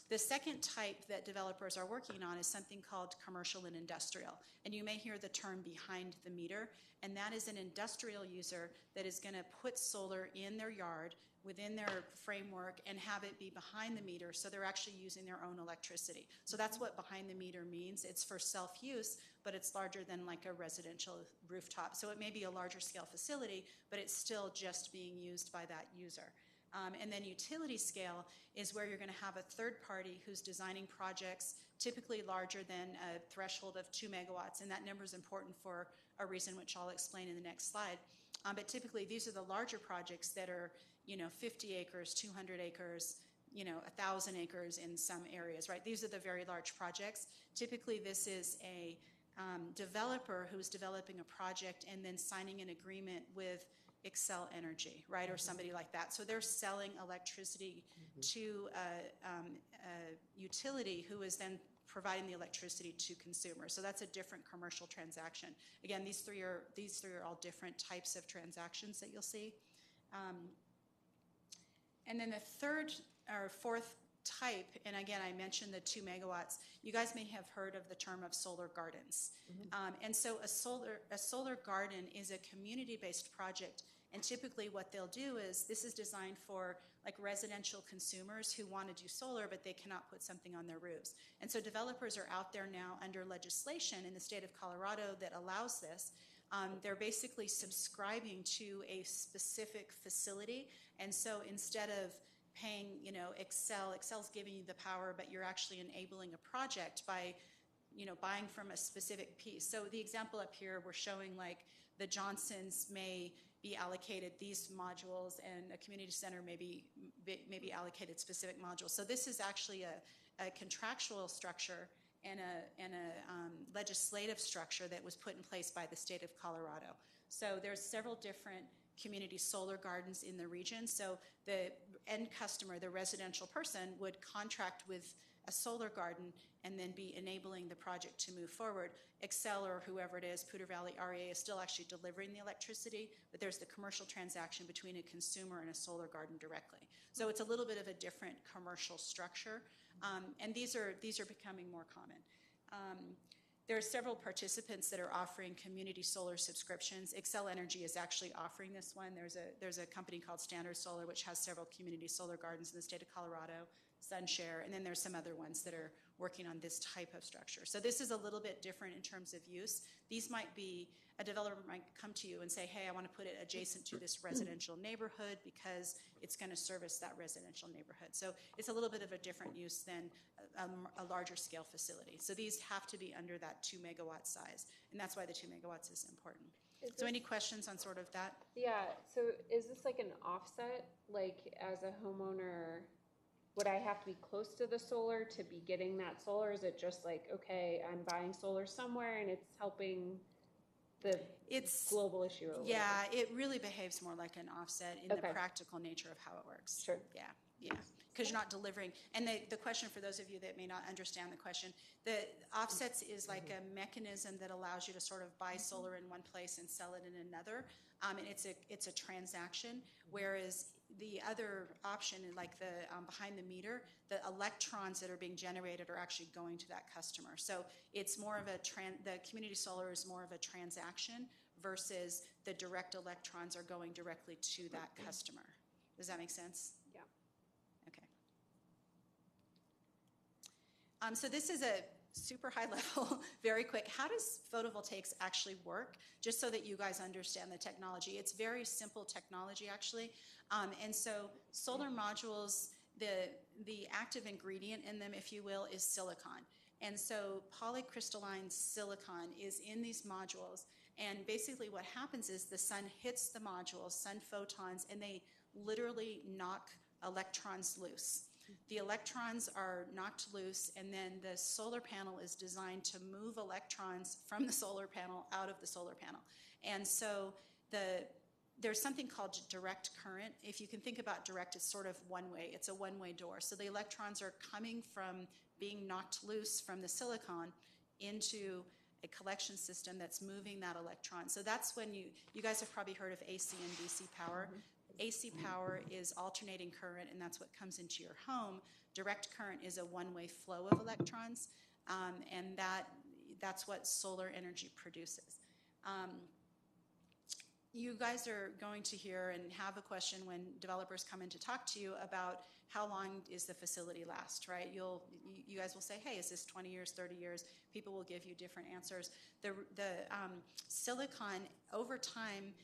The second type that developers are working on is something called commercial and industrial. And you may hear the term behind the meter, and that is an industrial user that is going to put solar in their yard within their framework and have it be behind the meter, so they're actually using their own electricity. So that's what behind the meter means. It's for self-use, but it's larger than like a residential rooftop. So it may be a larger scale facility, but it's still just being used by that user. And then utility scale is where you're going to have a third party who's designing projects typically larger than a threshold of 2 megawatts. And that number is important for a reason which I'll explain in the next slide. But typically these are the larger projects that are, 50 acres, 200 acres, 1,000 acres in some areas, right? These are the very large projects. Typically this is a developer who's developing a project and then signing an agreement with Xcel Energy, right, or somebody like that. So they're selling electricity to a utility who is then providing the electricity to consumers. So that's a different commercial transaction. Again, these three are all different types of transactions that you'll see. And then the third or fourth type, and again, I mentioned the 2 megawatts. You guys may have heard of the term of solar gardens. And so a solar garden is a community-based project, and typically what they'll do is, this is designed for like residential consumers who want to do solar, but they cannot put something on their roofs. And so developers are out there now under legislation in the state of Colorado that allows this. They're basically subscribing to a specific facility, and so instead of paying, Xcel's giving you the power, but you're actually enabling a project by, buying from a specific piece. So the example up here, we're showing like the Johnsons may be allocated these modules, and a community center may be allocated specific modules. So this is actually a contractual structure and a legislative structure that was put in place by the state of Colorado. So there's several different community solar gardens in the region. So the end customer, the residential person, would contract with a solar garden and then be enabling the project to move forward. Xcel or whoever it is, Poudre Valley REA, is still actually delivering the electricity, but there's the commercial transaction between a consumer and a solar garden directly. So it's a little bit of a different commercial structure, and these are becoming more common. There are several participants that are offering community solar subscriptions. Xcel Energy is actually offering this one. There's a company called Standard Solar, which has several community solar gardens in the state of Colorado, SunShare, and then there's some other ones that are working on this type of structure. So this is a little bit different in terms of use. These might be, a developer might come to you and say, hey, I want to put it adjacent to this residential neighborhood because it's going to service that residential neighborhood. So it's a little bit of a different use than a larger scale facility. So these have to be under that 2 megawatt size, and that's why the 2 megawatts is important. So any questions on sort of that? Yeah, so is this like an offset? Like as a homeowner, would I have to be close to the solar to be getting that solar? Is it just like, okay, I'm buying solar somewhere and it's helping the global issue or whatever? Yeah, it really behaves more like an offset in the practical nature of how it works. Sure. Yeah, because you're not delivering. And the question, for those of you that may not understand the question, the offsets is like a mechanism that allows you to sort of buy solar in one place and sell it in another. And it's a transaction, whereas the other option, like the behind the meter, the electrons that are being generated are actually going to that customer. So it's more of the community solar is more of a transaction versus the direct electrons are going directly to that customer. Does that make sense? Yeah. Okay. So this is a super high level, very quick. How does photovoltaics actually work? Just so that you guys understand the technology. It's very simple technology, actually. And so solar modules, the active ingredient in them, if you will, is silicon. And so polycrystalline silicon is in these modules. And basically what happens is the sun hits the modules, sun photons, and they literally knock electrons loose. The electrons are knocked loose, and then the solar panel is designed to move electrons from the solar panel out of the solar panel. And so there's something called direct current. If you can think about direct, it's sort of one way. It's a one-way door. So the electrons are coming from being knocked loose from the silicon into a collection system that's moving that electron. So that's when you guys have probably heard of AC and DC power. AC power is alternating current, and that's what comes into your home. Direct current is a one-way flow of electrons, and that's what solar energy produces. You guys are going to hear and have a question when developers come in to talk to you about how long is the facility last, right? You guys will say, hey, is this 20 years, 30 years? People will give you different answers. The silicon, over time,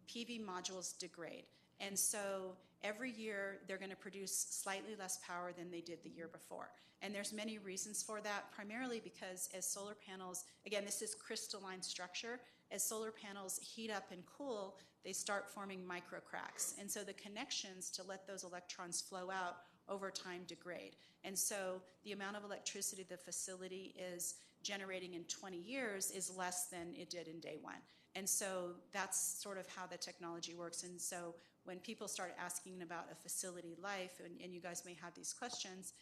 PV modules degrade. And so every year they're going to produce slightly less power than they did the year before. And there's many reasons for that, primarily because as solar panels, again, this is crystalline structure, as solar panels heat up and cool, they start forming microcracks. And so the connections to let those electrons flow out over time degrade. And so the amount of electricity the facility is generating in 20 years is less than it did in day one. And so that's sort of how the technology works. And so when people start asking about a facility life, and you guys may have these questions,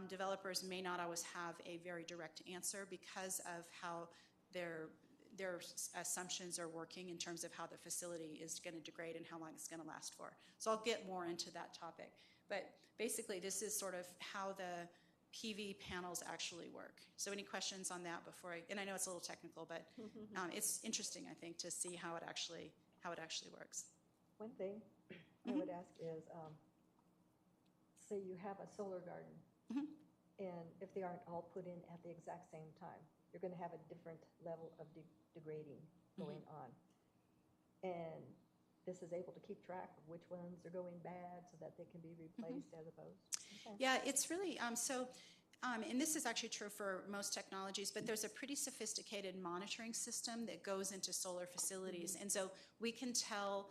developers may not always have a very direct answer because of how their assumptions are working in terms of how the facility is going to degrade and how long it's going to last for. So I'll get more into that topic. But basically, this is sort of how the PV panels actually work. So any questions on that before and I know it's a little technical, but it's interesting, I think, to see how it actually works. One thing I would ask is, say you have a solar garden, and if they aren't all put in at the exact same time, you're going to have a different level of degrading going on. And this is able to keep track of which ones are going bad so that they can be replaced as opposed. Okay. Yeah, it's really, and this is actually true for most technologies, but there's a pretty sophisticated monitoring system that goes into solar facilities. And so we can tell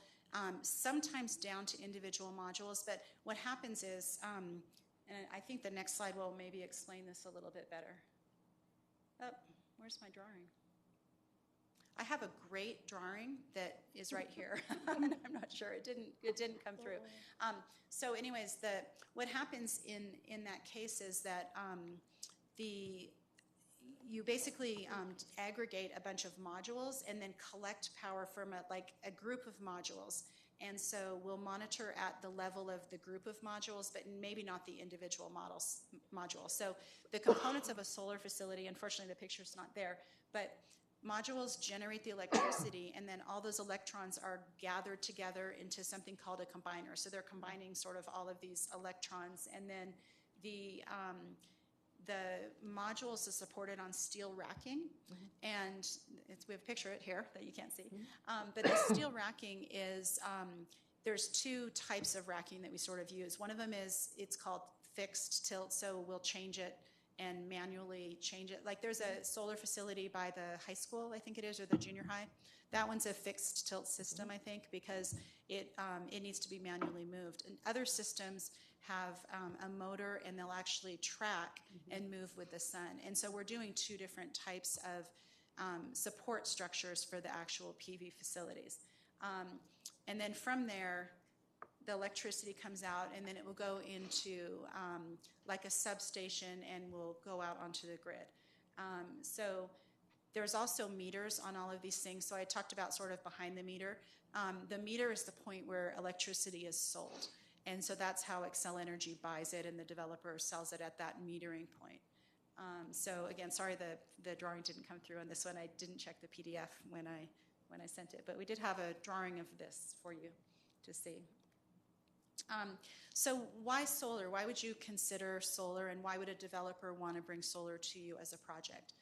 sometimes down to individual modules, but what happens is, and I think the next slide will maybe explain this a little bit better. Oh, where's my drawing? I have a great drawing that is right here. I'm not sure, it didn't come through. So anyways, what happens in that case is that you basically aggregate a bunch of modules and then collect power from a group of modules. And so we'll monitor at the level of the group of modules, but maybe not the individual module. So the components of a solar facility, unfortunately the picture's not there, but modules generate the electricity, and then all those electrons are gathered together into something called a combiner. So they're combining sort of all of these electrons, and then the modules are supported on steel racking, and we have a picture of it here that you can't see. But the steel racking is, there's two types of racking that we sort of use. One of them it's called fixed tilt, so we'll change it and manually change it. Like there's a solar facility by the high school, I think it is, or the junior high. That one's a fixed tilt system, I think, because it needs to be manually moved. And other systems have a motor, and they'll actually track and move with the sun. And so we're doing two different types of support structures for the actual PV facilities. And then from there, the electricity comes out, and then it will go into like a substation and will go out onto the grid. So there's also meters on all of these things. So I talked about sort of behind the meter. The meter is the point where electricity is sold. And so that's how Excel Energy buys it, and the developer sells it at that metering point. So again, sorry the drawing didn't come through on this one. I didn't check the PDF when I sent it, but we did have a drawing of this for you to see. So why solar? Why would you consider solar, and why would a developer want to bring solar to you as a project?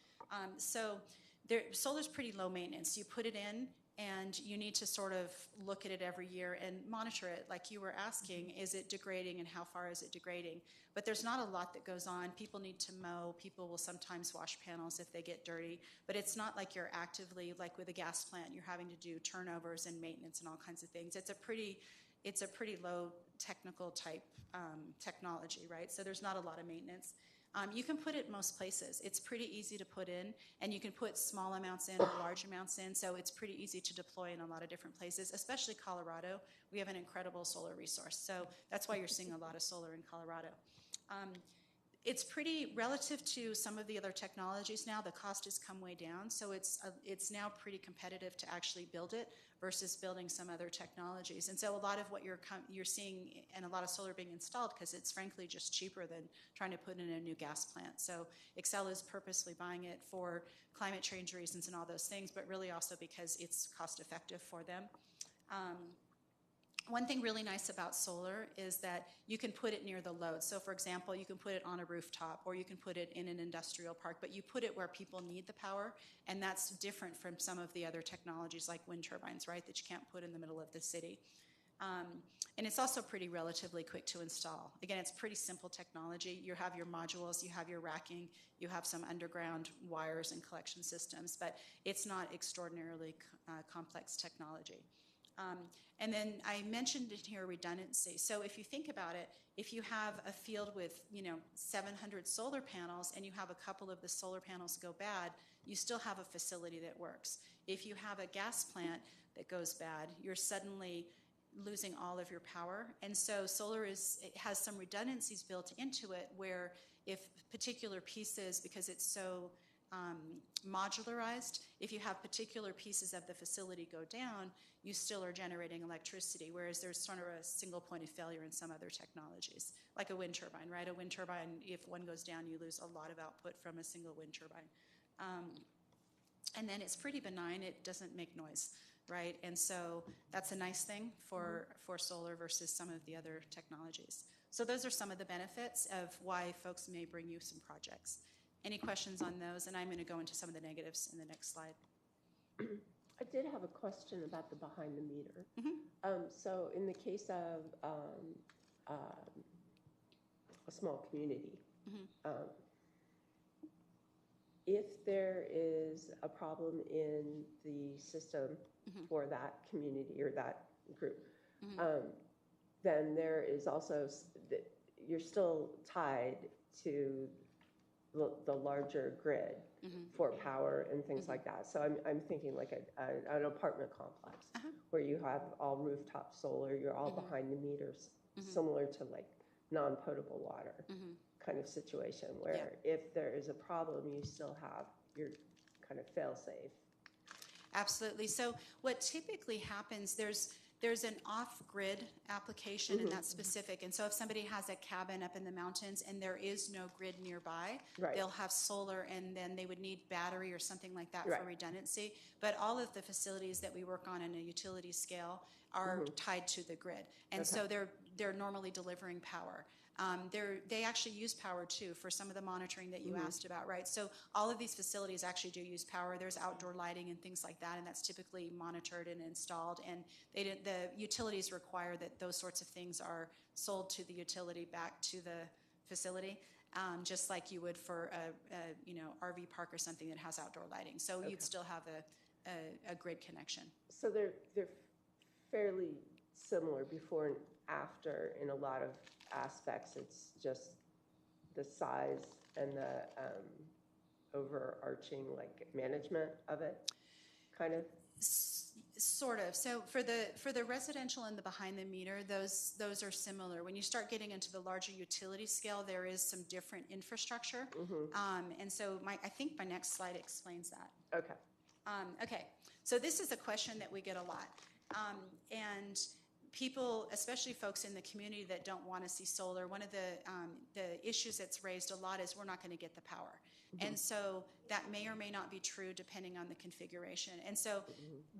Solar's pretty low maintenance. You put it in, and you need to sort of look at it every year and monitor it. Like you were asking, is it degrading and how far is it degrading? But there's not a lot that goes on. People need to mow. People will sometimes wash panels if they get dirty. But it's not like you're actively, like with a gas plant, you're having to do turnovers and maintenance and all kinds of things. It's a pretty low technical type technology, right? So there's not a lot of maintenance. You can put it most places. It's pretty easy to put in, and you can put small amounts in or large amounts in, so it's pretty easy to deploy in a lot of different places, especially Colorado. We have an incredible solar resource, so that's why you're seeing a lot of solar in Colorado. It's pretty relative to some of the other technologies now. The cost has come way down, so it's now pretty competitive to actually build it versus building some other technologies. And so a lot of what you're seeing, and a lot of solar being installed, because it's frankly just cheaper than trying to put in a new gas plant. So Xcel is purposely buying it for climate change reasons and all those things, but really also because it's cost effective for them. One thing really nice about solar is that you can put it near the load. So for example, you can put it on a rooftop, or you can put it in an industrial park, but you put it where people need the power, and that's different from some of the other technologies like wind turbines, right, that you can't put in the middle of the city. And it's also pretty relatively quick to install. Again, it's pretty simple technology. You have your modules, you have your racking, you have some underground wires and collection systems, but it's not extraordinarily complex technology. And then I mentioned in here redundancy. So if you think about it, if you have a field with 700 solar panels and you have a couple of the solar panels go bad, you still have a facility that works. If you have a gas plant that goes bad, you're suddenly losing all of your power. And so solar it has some redundancies built into it, where if particular pieces, because it's so modularized, if you have particular pieces of the facility go down, you still are generating electricity, whereas there's sort of a single point of failure in some other technologies, like a wind turbine, right? A wind turbine, if one goes down, you lose a lot of output from a single wind turbine. And then it's pretty benign. It doesn't make noise, right? And so that's a nice thing for solar versus some of the other technologies. So those are some of the benefits of why folks may bring you some projects. Any questions on those? And I'm going to go into some of the negatives in the next slide. I did have a question about the behind the meter. So in the case of a small community, if there is a problem in the system for that community or that group, then there is also, you're still tied to the larger grid for power and things like that. So I'm thinking like an apartment complex where you have all rooftop solar, you're all behind the meters, similar to like non-potable water kind of situation, where if there is a problem, you still have your kind of fail-safe. Absolutely. So what typically happens, there's an off-grid application, and that's specific. And so if somebody has a cabin up in the mountains and there is no grid nearby, they'll have solar, and then they would need battery or something like that for redundancy. But all of the facilities that we work on a utility scale are tied to the grid. And so they're normally delivering power. They actually use power too for some of the monitoring that you asked about, right? So all of these facilities actually do use power. There's outdoor lighting and things like that, and that's typically monitored and installed. And the utilities require that those sorts of things are sold to the utility back to the facility, just like you would for a RV park or something that has outdoor lighting. So you'd still have a grid connection. So they're fairly similar before and after in a lot of aspects. It's just the size and the overarching like management of it, kind of. Sort of. So for the residential and the behind the meter, those are similar. When you start getting into the larger utility scale, there is some different infrastructure. And so I think my next slide explains that. Okay. Okay. So this is a question that we get a lot. And people, especially folks in the community that don't want to see solar, one of the issues that's raised a lot is we're not going to get the power. And so that may or may not be true depending on the configuration. And so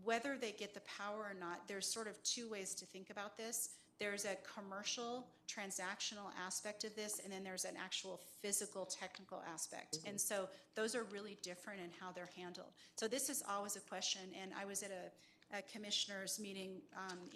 whether they get the power or not, there's sort of two ways to think about this. There's a commercial, transactional aspect of this, and then there's an actual physical, technical aspect. And so those are really different in how they're handled. So this is always a question, and I was at a commissioners meeting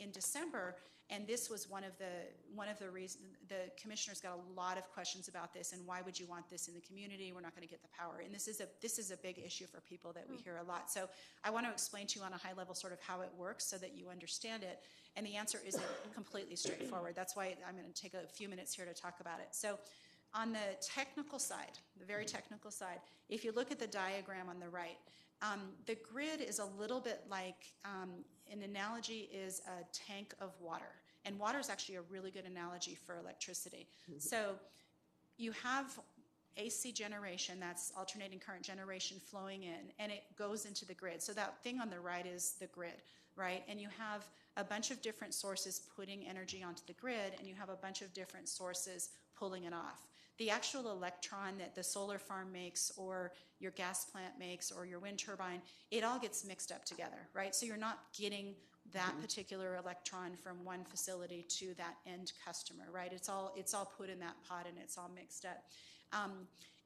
in December, and this was one of the reasons the commissioners got a lot of questions about this, and why would you want this in the community? We're not going to get the power, and this is a big issue for people that we hear a lot. So I want to explain to you on a high level sort of how it works so that you understand it, and the answer isn't completely straightforward. That's why I'm going to take a few minutes here to talk about it. So on the technical side, the very technical side, if you look at the diagram on the right, the grid is a little bit like, an analogy is a tank of water. And water is actually a really good analogy for electricity. So you have AC generation, that's alternating current generation, flowing in, and it goes into the grid. So that thing on the right is the grid, right? And you have a bunch of different sources putting energy onto the grid, and you have a bunch of different sources pulling it off. The actual electron that the solar farm makes, or your gas plant makes, or your wind turbine, it all gets mixed up together, right? So you're not getting that particular electron from one facility to that end customer, right? It's all put in that pot and it's all mixed up.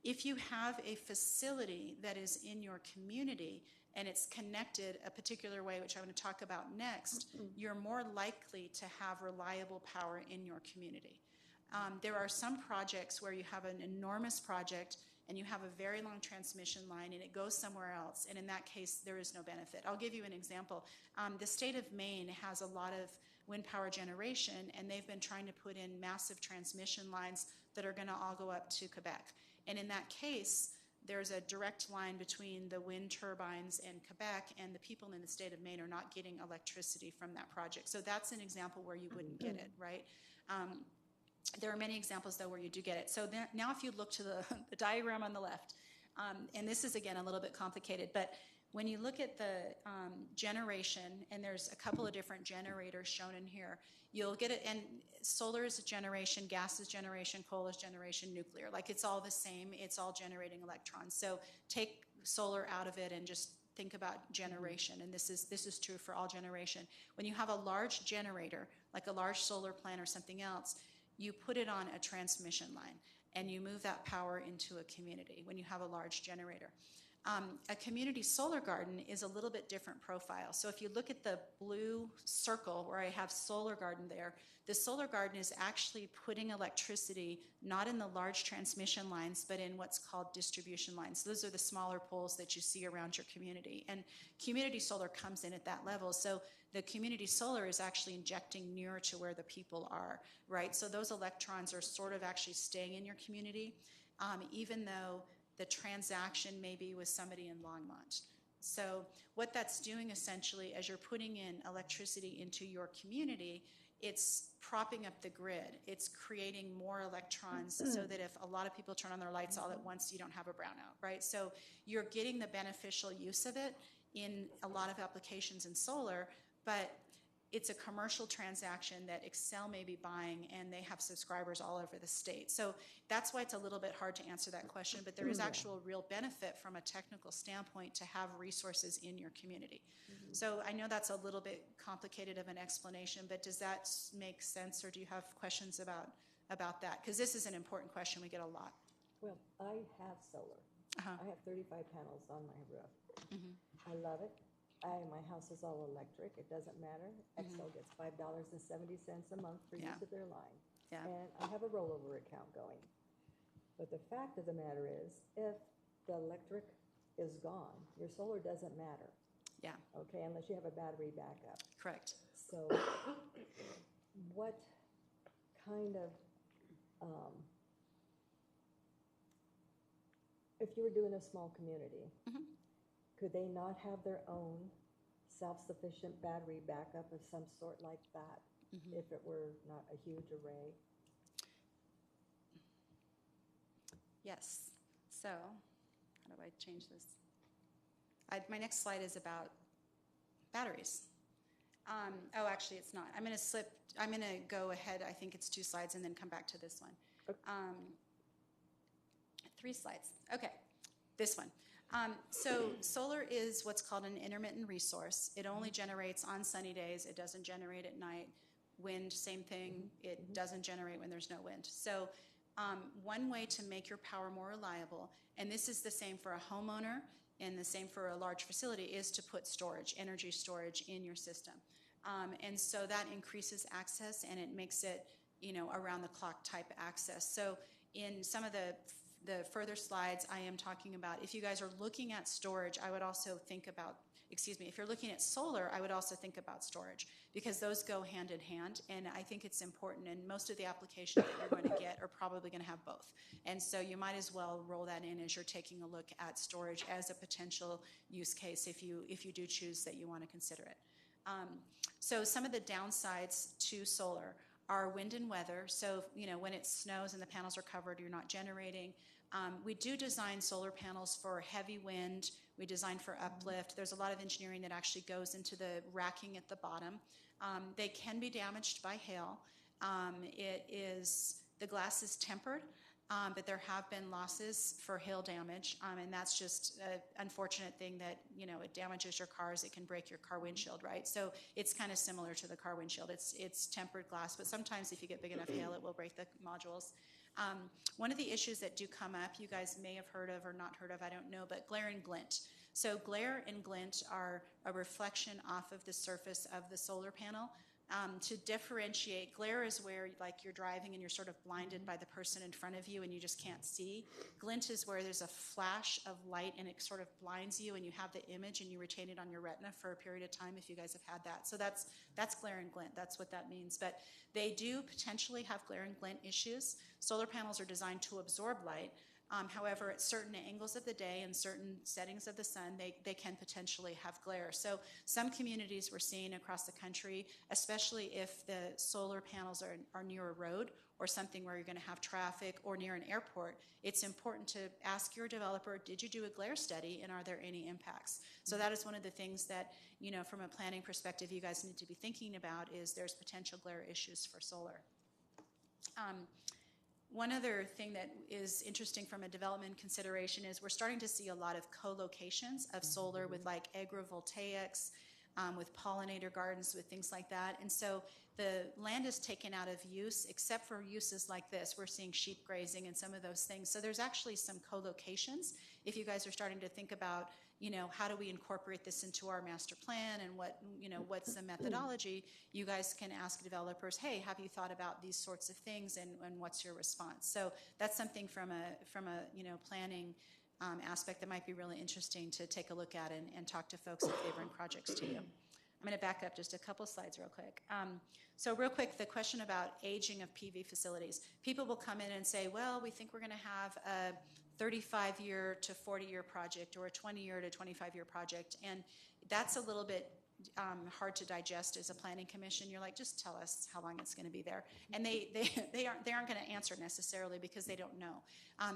If you have a facility that is in your community and it's connected a particular way, which I'm going to talk about next, you're more likely to have reliable power in your community. There are some projects where you have an enormous project and you have a very long transmission line and it goes somewhere else, and in that case there is no benefit. I'll give you an example. The state of Maine has a lot of wind power generation, and they've been trying to put in massive transmission lines that are going to all go up to Quebec. And in that case, there's a direct line between the wind turbines and Quebec, and the people in the state of Maine are not getting electricity from that project. So that's an example where you wouldn't get it, right? There are many examples, though, where you do get it. So now if you look to the diagram on the left, and this is, again, a little bit complicated, but when you look at the generation, and there's a couple of different generators shown in here, you'll get it, and solar is a generation, gas is generation, coal is generation, nuclear. Like, it's all the same. It's all generating electrons. So take solar out of it and just think about generation, and this is true for all generation. When you have a large generator, like a large solar plant or something else, you put it on a transmission line, and you move that power into a community when you have a large generator. A community solar garden is a little bit different profile. So if you look at the blue circle where I have solar garden there, the solar garden is actually putting electricity not in the large transmission lines, but in what's called distribution lines. Those are the smaller poles that you see around your community. And community solar comes in at that level. So the community solar is actually injecting nearer to where the people are, right? So those electrons are sort of actually staying in your community, even though the transaction may be with somebody in Longmont. So what that's doing essentially, as you're putting in electricity into your community, it's propping up the grid. It's creating more electrons so that if a lot of people turn on their lights all at once, you don't have a brownout, right? So you're getting the beneficial use of it in a lot of applications in solar, but it's a commercial transaction that Excel may be buying, and they have subscribers all over the state. So that's why it's a little bit hard to answer that question, but there is actual real benefit from a technical standpoint to have resources in your community. So I know that's a little bit complicated of an explanation, but does that make sense, or do you have questions about that? Because this is an important question we get a lot. Well, I have solar. I have 35 panels on my roof. I love it. My house is all electric. It doesn't matter. Excel gets $5.70 a month for use of their line. And I have a rollover account going. But the fact of the matter is, if the electric is gone, your solar doesn't matter. Yeah. Okay, unless you have a battery backup. Correct. So what kind of, if you were doing a small community, could they not have their own self-sufficient battery backup of some sort like that if it were not a huge array? Yes. So how do I change this? My next slide is about batteries. Oh, actually, it's not. I'm going to go ahead, I think it's 2 slides, and then come back to this one. 3 slides. Okay, this one. So solar is what's called an intermittent resource. It only generates on sunny days. It doesn't generate at night. Wind, same thing. It doesn't generate when there's no wind. So one way to make your power more reliable, and this is the same for a homeowner and the same for a large facility, is to put storage, energy storage in your system. And so that increases access, and it makes it, around the clock type access. So in some of the further slides, I am talking about, if you guys are looking at storage, I would also think about, if you're looking at solar, I would also think about storage, because those go hand in hand, and I think it's important, and most of the applications that you're going to get are probably going to have both. And so you might as well roll that in as you're taking a look at storage as a potential use case if you do choose that you want to consider it. So some of the downsides to solar are wind and weather. So, when it snows and the panels are covered, you're not generating. We do design solar panels for heavy wind. We design for uplift. There's a lot of engineering that actually goes into the racking at the bottom. They can be damaged by hail. The glass is tempered, but there have been losses for hail damage, and that's just an unfortunate thing that, it damages your cars. It can break your car windshield, right? So it's kind of similar to the car windshield. It's tempered glass, but sometimes if you get big enough hail, it will break the modules. One of the issues that do come up, you guys may have heard of or not heard of, I don't know, but glare and glint. So glare and glint are a reflection off of the surface of the solar panel. To differentiate, glare is where you're driving and you're sort of blinded by the person in front of you and you just can't see. Glint is where there's a flash of light and it sort of blinds you and you have the image and you retain it on your retina for a period of time if you guys have had that. So that's glare and glint. That's what that means. But they do potentially have glare and glint issues. Solar panels are designed to absorb light. However, at certain angles of the day and certain settings of the sun, they can potentially have glare. So some communities we're seeing across the country, especially if the solar panels are near a road or something where you're going to have traffic or near an airport, it's important to ask your developer, did you do a glare study and are there any impacts? So that is one of the things that, from a planning perspective, you guys need to be thinking about is there's potential glare issues for solar. One other thing that is interesting from a development consideration is we're starting to see a lot of co-locations of solar with agrivoltaics, with pollinator gardens, with things like that. And so the land is taken out of use except for uses like this. We're seeing sheep grazing and some of those things. So there's actually some co-locations. If you guys are starting to think about, how do we incorporate this into our master plan and what's the methodology, you guys can ask developers, hey, have you thought about these sorts of things and what's your response? So that's something from a planning aspect that might be really interesting to take a look at and talk to folks if they bring projects to you. I'm going to back up just a couple slides real quick. So real quick, the question about aging of PV facilities. People will come in and say, well, we think we're going to have a 35-year to 40-year project or a 20-year to 25-year project. And that's a little bit hard to digest as a planning commission. You're like, just tell us how long it's going to be there. And they aren't going to answer necessarily because they don't know.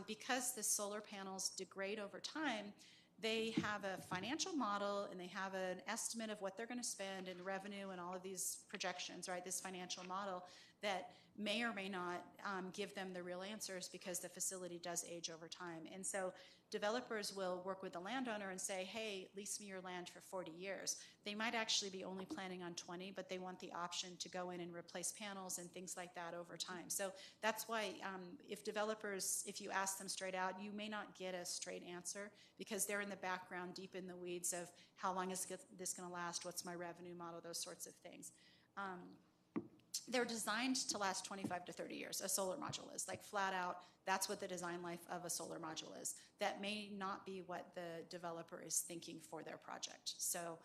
Because the solar panels degrade over time, they have a financial model and they have an estimate of what they're going to spend in revenue and all of these projections, right? This financial model that may or may not give them the real answers because the facility does age over time. And so developers will work with the landowner and say, hey, lease me your land for 40 years. They might actually be only planning on 20, but they want the option to go in and replace panels and things like that over time. So that's why if you ask them straight out, you may not get a straight answer because they're in the background, deep in the weeds of how long is this going to last, what's my revenue model, those sorts of things. They're designed to last 25 to 30 years, a solar module is. Flat out, that's what the design life of a solar module is. That may not be what the developer is thinking for their project. So,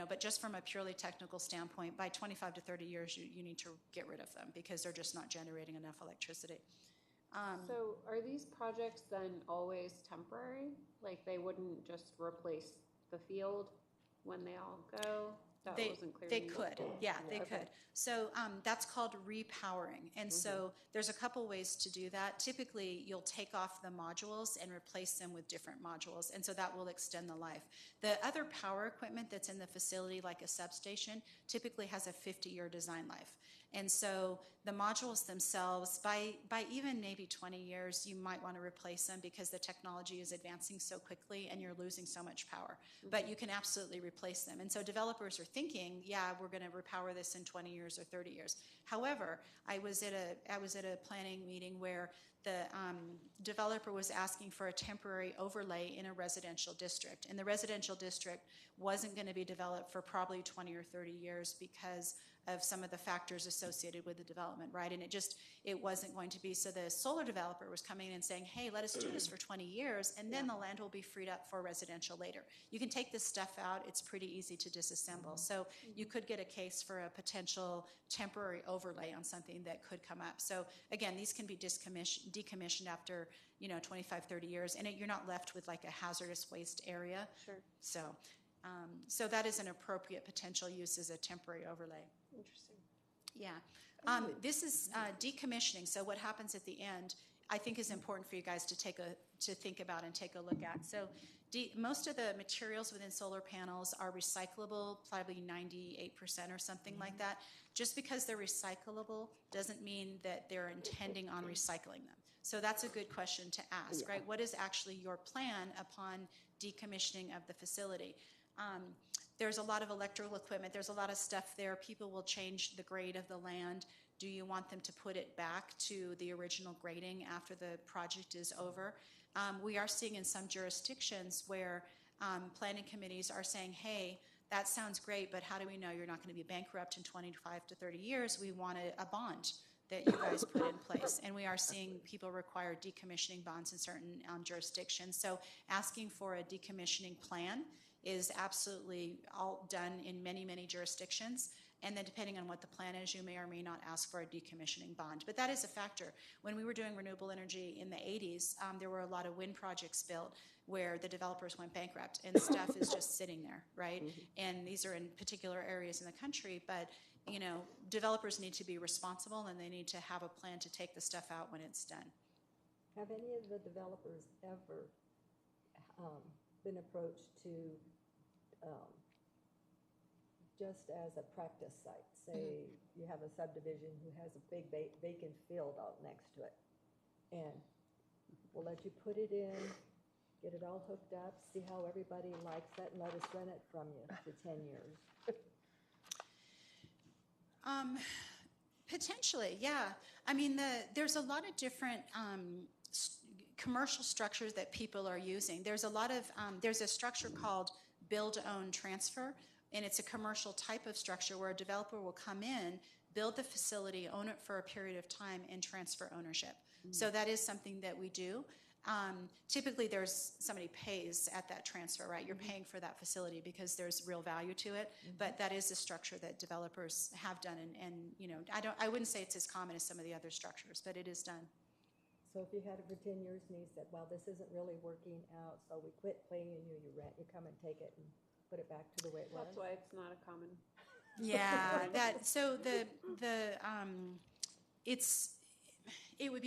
but just from a purely technical standpoint, by 25 to 30 years, you need to get rid of them because they're just not generating enough electricity. So are these projects then always temporary? They wouldn't just replace the field when they all go? That They, wasn't clear they to me. could, yeah, they Okay. could. So that's called repowering. And so there's a couple ways to do that. Typically, you'll take off the modules and replace them with different modules. And so that will extend the life. The other power equipment that's in the facility, like a substation, typically has a 50-year design life. And so the modules themselves, by even maybe 20 years, you might want to replace them because the technology is advancing so quickly and you're losing so much power. But you can absolutely replace them. And so developers are thinking, yeah, we're going to repower this in 20 years or 30 years. However, I was at a planning meeting where the developer was asking for a temporary overlay in a residential district. And the residential district wasn't going to be developed for probably 20 or 30 years because of some of the factors associated with the development, right? And it wasn't going to be. So the solar developer was coming in and saying, hey, let us do this for 20 years, and then the land will be freed up for residential later. You can take this stuff out. It's pretty easy to disassemble. So you could get a case for a potential temporary overlay on something that could come up. So again, these can be decommissioned after, 25, 30 years, and you're not left with like a hazardous waste area. Sure. So that is an appropriate potential use as a temporary overlay. Interesting. Yeah. This is decommissioning. So what happens at the end, I think, is important for you guys to think about and take a look at. So most of the materials within solar panels are recyclable, probably 98% or something like that. Just because they're recyclable doesn't mean that they're intending on recycling them. So that's a good question to ask, right? What is actually your plan upon decommissioning of the facility? There's a lot of electrical equipment. There's a lot of stuff there. People will change the grade of the land. Do you want them to put it back to the original grading after the project is over? We are seeing in some jurisdictions where planning committees are saying, hey, that sounds great, but how do we know you're not going to be bankrupt in 25 to 30 years? We want a bond that you guys put in place. And we are seeing people require decommissioning bonds in certain jurisdictions. So asking for a decommissioning plan is absolutely all done in many, many jurisdictions. And then depending on what the plan is, you may or may not ask for a decommissioning bond. But that is a factor. When we were doing renewable energy in the 80s, there were a lot of wind projects built where the developers went bankrupt and stuff is just sitting there, right? And these are in particular areas in the country, but developers need to be responsible and they need to have a plan to take the stuff out when it's done. Have any of the developers ever been approached to just as a practice site? Say you have a subdivision who has a big vacant field out next to it, and we'll let you put it in, get it all hooked up, see how everybody likes it, and let us rent it from you for 10 years. Potentially, yeah. I mean, there's a lot of different commercial structures that people are using. There's a structure called build, own, transfer, and it's a commercial type of structure where a developer will come in, build the facility, own it for a period of time, and transfer ownership. So that is something that we do. Typically, somebody pays at that transfer, right? You're paying for that facility because there's real value to it. But that is a structure that developers have done, and I wouldn't say it's as common as some of the other structures, but it is done. So if you had it for 10 years and you said, well, this isn't really working out, so we quit paying you rent, you come and take it and put it back to the way it was? That's why it's not a common. Yeah, it would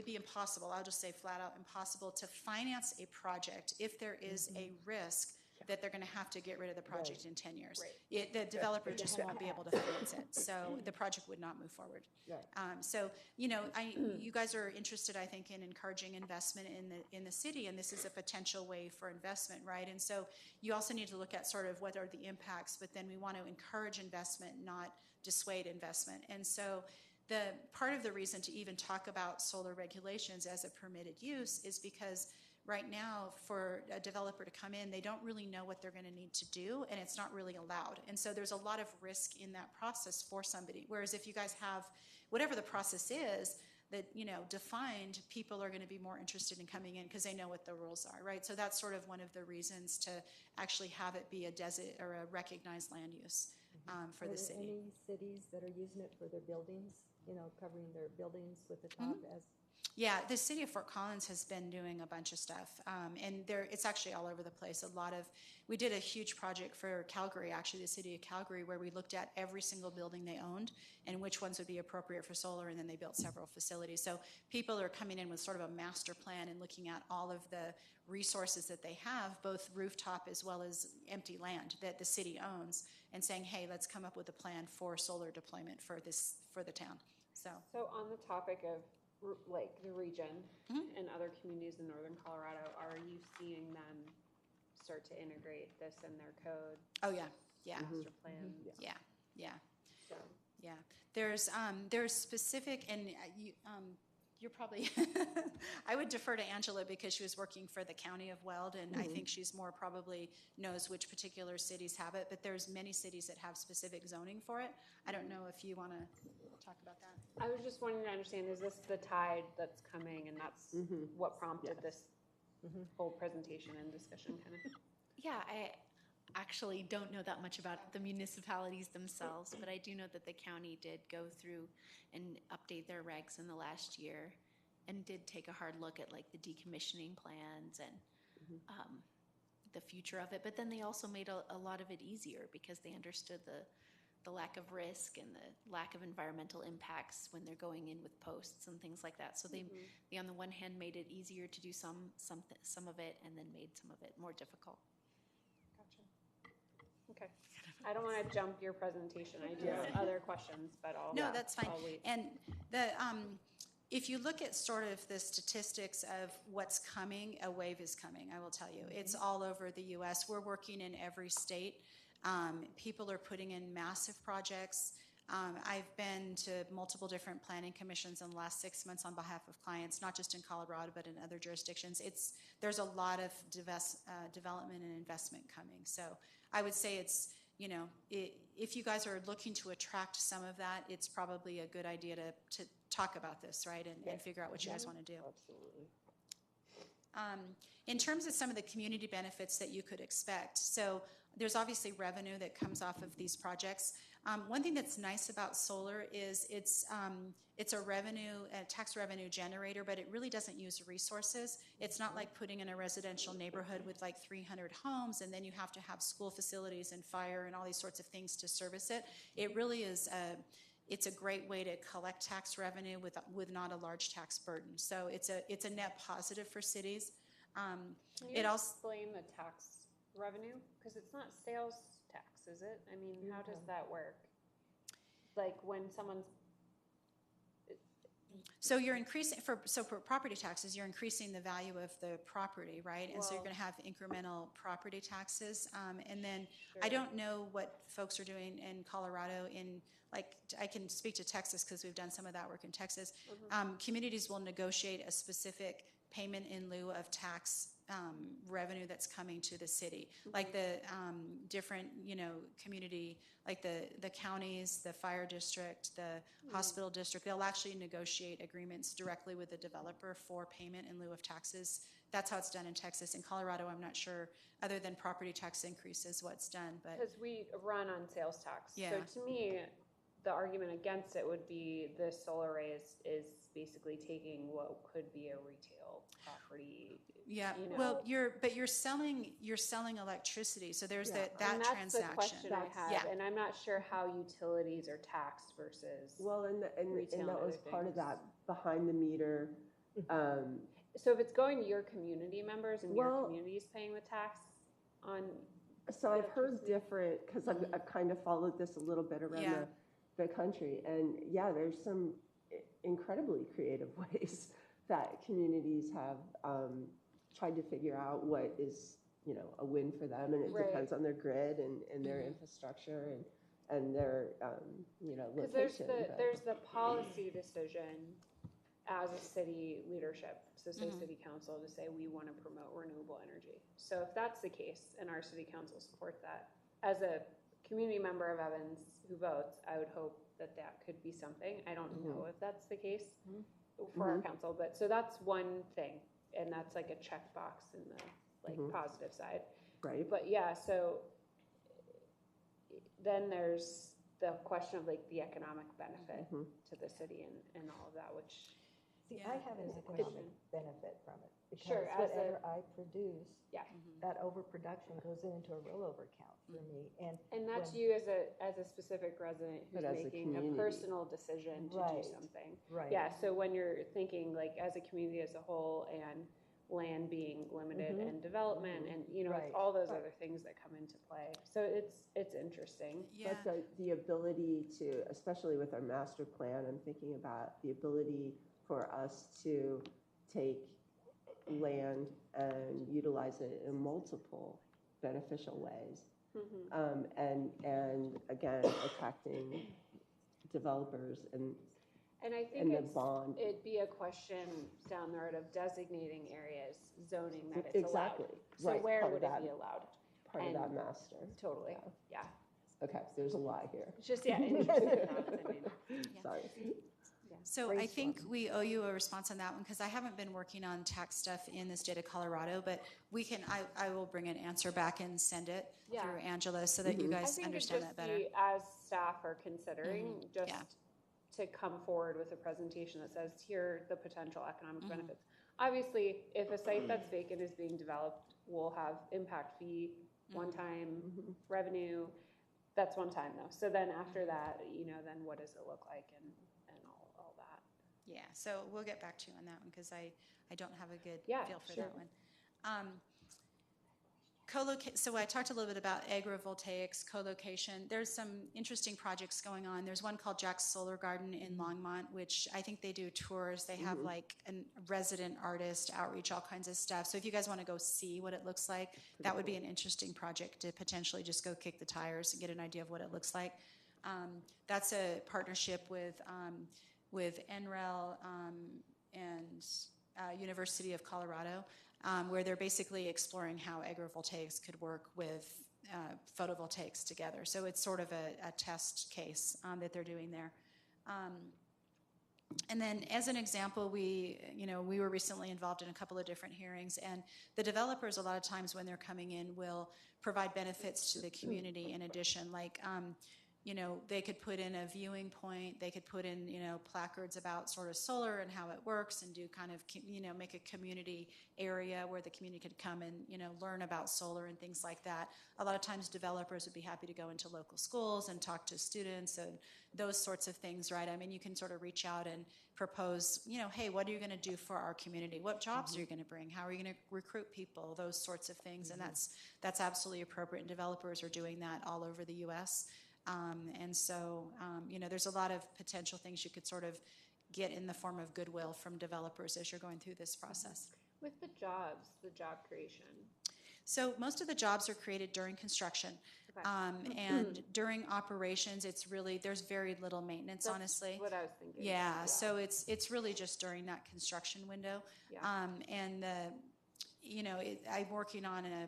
be impossible, I'll just say flat out impossible to finance a project if there is a risk that they're going to have to get rid of the project in 10 years. Right. The developer just won't be able to finance it, so the project would not move forward. Right. You guys are interested, I think, in encouraging investment in the city, and this is a potential way for investment, right? And so you also need to look at sort of what are the impacts, but then we want to encourage investment, not dissuade investment. And so the part of the reason to even talk about solar regulations as a permitted use is because right now, for a developer to come in, they don't really know what they're going to need to do, and it's not really allowed. And so there's a lot of risk in that process for somebody. Whereas if you guys have whatever the process is that, defined, people are going to be more interested in coming in because they know what the rules are, right? So that's sort of one of the reasons to actually have it be a recognized land use for the city. Are there any cities that are using it for their buildings, covering their buildings with the top as? Yeah, the city of Fort Collins has been doing a bunch of stuff, and it's actually all over the place. We did a huge project for Calgary, actually the city of Calgary, where we looked at every single building they owned and which ones would be appropriate for solar, and then they built several facilities. So people are coming in with sort of a master plan and looking at all of the resources that they have, both rooftop as well as empty land that the city owns, and saying, hey, let's come up with a plan for solar deployment for the town. So on the topic of like the region and other communities in northern Colorado, are you seeing them start to integrate this in their code? Oh yeah, yeah, Master plan. yeah. So Yeah, there's specific, and you're probably, I would defer to Angela because she was working for the county of Weld, and I think she's more probably knows which particular cities have it, but there's many cities that have specific zoning for it. I don't know if you want to talk about that. I was just wanting to understand, is this the tide that's coming, and that's what prompted this whole presentation and discussion kind of? Yeah, I actually don't know that much about the municipalities themselves, but I do know that the county did go through and update their regs in the last year and did take a hard look at like the decommissioning plans and the future of it. But then they also made a lot of it easier because they understood the lack of risk and the lack of environmental impacts when they're going in with posts and things like that. So they on the one hand made it easier to do some of it, and then made some of it more difficult. Okay. I don't want to jump your presentation. I do have other questions, but That's fine. I'll wait. And if you look at sort of the statistics of what's coming, a wave is coming, I will tell you. It's all over the U.S. We're working in every state. People are putting in massive projects. I've been to multiple different planning commissions in the last 6 months on behalf of clients, not just in Colorado, but in other jurisdictions. There's a lot of development and investment coming. So I would say it's, if you guys are looking to attract some of that, it's probably a good idea to talk about this, right, and figure out what you guys want to do. Absolutely. In terms of some of the community benefits that you could expect, so there's obviously revenue that comes off of these projects. One thing that's nice about solar is it's a tax revenue generator, but it really doesn't use resources. It's not like putting in a residential neighborhood with like 300 homes, and then you have to have school facilities and fire and all these sorts of things to service it. It really is it's a great way to collect tax revenue with not a large tax burden. So it's a net positive for cities. Can you explain the tax revenue? Because it's not sales tax, is it? I mean, how does that work? Like when someone's... So you're increasing, for property taxes, you're increasing the value of the property, right? And so you're going to have incremental property taxes. And then I don't know what folks are doing in Colorado I can speak to Texas because we've done some of that work in Texas. Communities will negotiate a specific payment in lieu of tax revenue that's coming to the city. Like the different, community, like the counties, the fire district, the hospital district, they'll actually negotiate agreements directly with the developer for payment in lieu of taxes. That's how it's done in Texas. In Colorado, I'm not sure, other than property tax increases, what's done. But because we run on sales tax. Yeah. So to me, the argument against it would be the solar array is basically taking what could be a retail property. Yeah, well, you're selling electricity, so there's that and that's transaction. The question I have, and I'm not sure how utilities are taxed versus and retail that was other part of things. that behind the meter. So if it's going to your community members and your community is paying the tax on. So I've heard different, because I've kind of followed this a little bit around the country, and there's some incredibly creative ways that communities have tried to figure out what is a win for them, and it depends on their grid and their infrastructure and their Because location. there's the policy decision as a city leadership, so say city council, to say we want to promote renewable energy. So if that's the case and our city council supports that, as a community member of Evans who votes, I would hope that could be something. I don't know if that's the case for our council, but so that's one thing, and that's like a checkbox in the positive side. Right. But so then there's the question of like the economic benefit to the city and all of that, which See, Yeah. I have an economic benefit from it, because Sure, as a- whatever I produce, Yeah. that overproduction goes into a rollover count for me, and. And that's when- you as a specific resident who's But as a making a community. personal decision to do Right. something. Right. Yeah, so when you're thinking like as a community as a whole and land being limited and development and, you know, it's Right. all those other things that come into play. So it's interesting. Yeah. But the ability to, especially with our master plan, I'm thinking about the ability for us to take land and utilize it in multiple beneficial ways. And again, attracting developers and And I think And the bond. it'd be a question down the road of designating areas, zoning that it's Exactly, allowed. So right, where part would of it that. be allowed? part of And- that master. Totally, yeah. Okay, there's a lot here. It's just, yeah, interesting thoughts, I mean. Sorry. So I think we owe you a response on that one, because I haven't been working on tax stuff in the state of Colorado, but we can, I will bring an answer back and send it Yeah. through Angela so that you I guys think it'd understand just that better. be, as staff are considering, just yeah. to come forward with a presentation that says, here are the potential economic benefits. Obviously, if a site that's vacant is being developed, will have impact fee, one-time revenue. That's one time though. So then after that, you know, then what does it look like and all that. Yeah, so we'll get back to you on that one, because I don't have a good Yeah, feel for sure. that one. So I talked a little bit about agrivoltaics, co-location. There's some interesting projects going on. There's one called Jack's Solar Garden in Longmont, which I think they do tours. They have like a resident artist outreach, all kinds of stuff. So if you guys want to go see what it looks like, that would be an interesting project to potentially just go kick the tires and get an idea of what it looks like. That's a partnership with NREL and University of Colorado, where they're basically exploring how agrivoltaics could work with photovoltaics together. So it's sort of a test case that they're doing there. And then as an example, we were recently involved in a couple of different hearings, and the developers a lot of times when they're coming in will provide benefits to the community in addition, like they could put in a viewing point, they could put in, placards about sort of solar and how it works, and do kind of, make a community area where the community could come and, learn about solar and things like that. A lot of times developers would be happy to go into local schools and talk to students and those sorts of things, right? I mean, you can sort of reach out and propose, hey, what are you going to do for our community? What jobs are you going to bring? How are you going to recruit people? Those sorts of things. And that's absolutely appropriate. And developers are doing that all over the U.S. And so, there's a lot of potential things you could sort of get in the form of goodwill from developers as you're going through this process. With the jobs, the job creation. So most of the jobs are created during construction. Okay. And during operations, there's very little maintenance, That's honestly. what I was thinking. Yeah, so it's really just during that construction window. Yeah. I'm working on a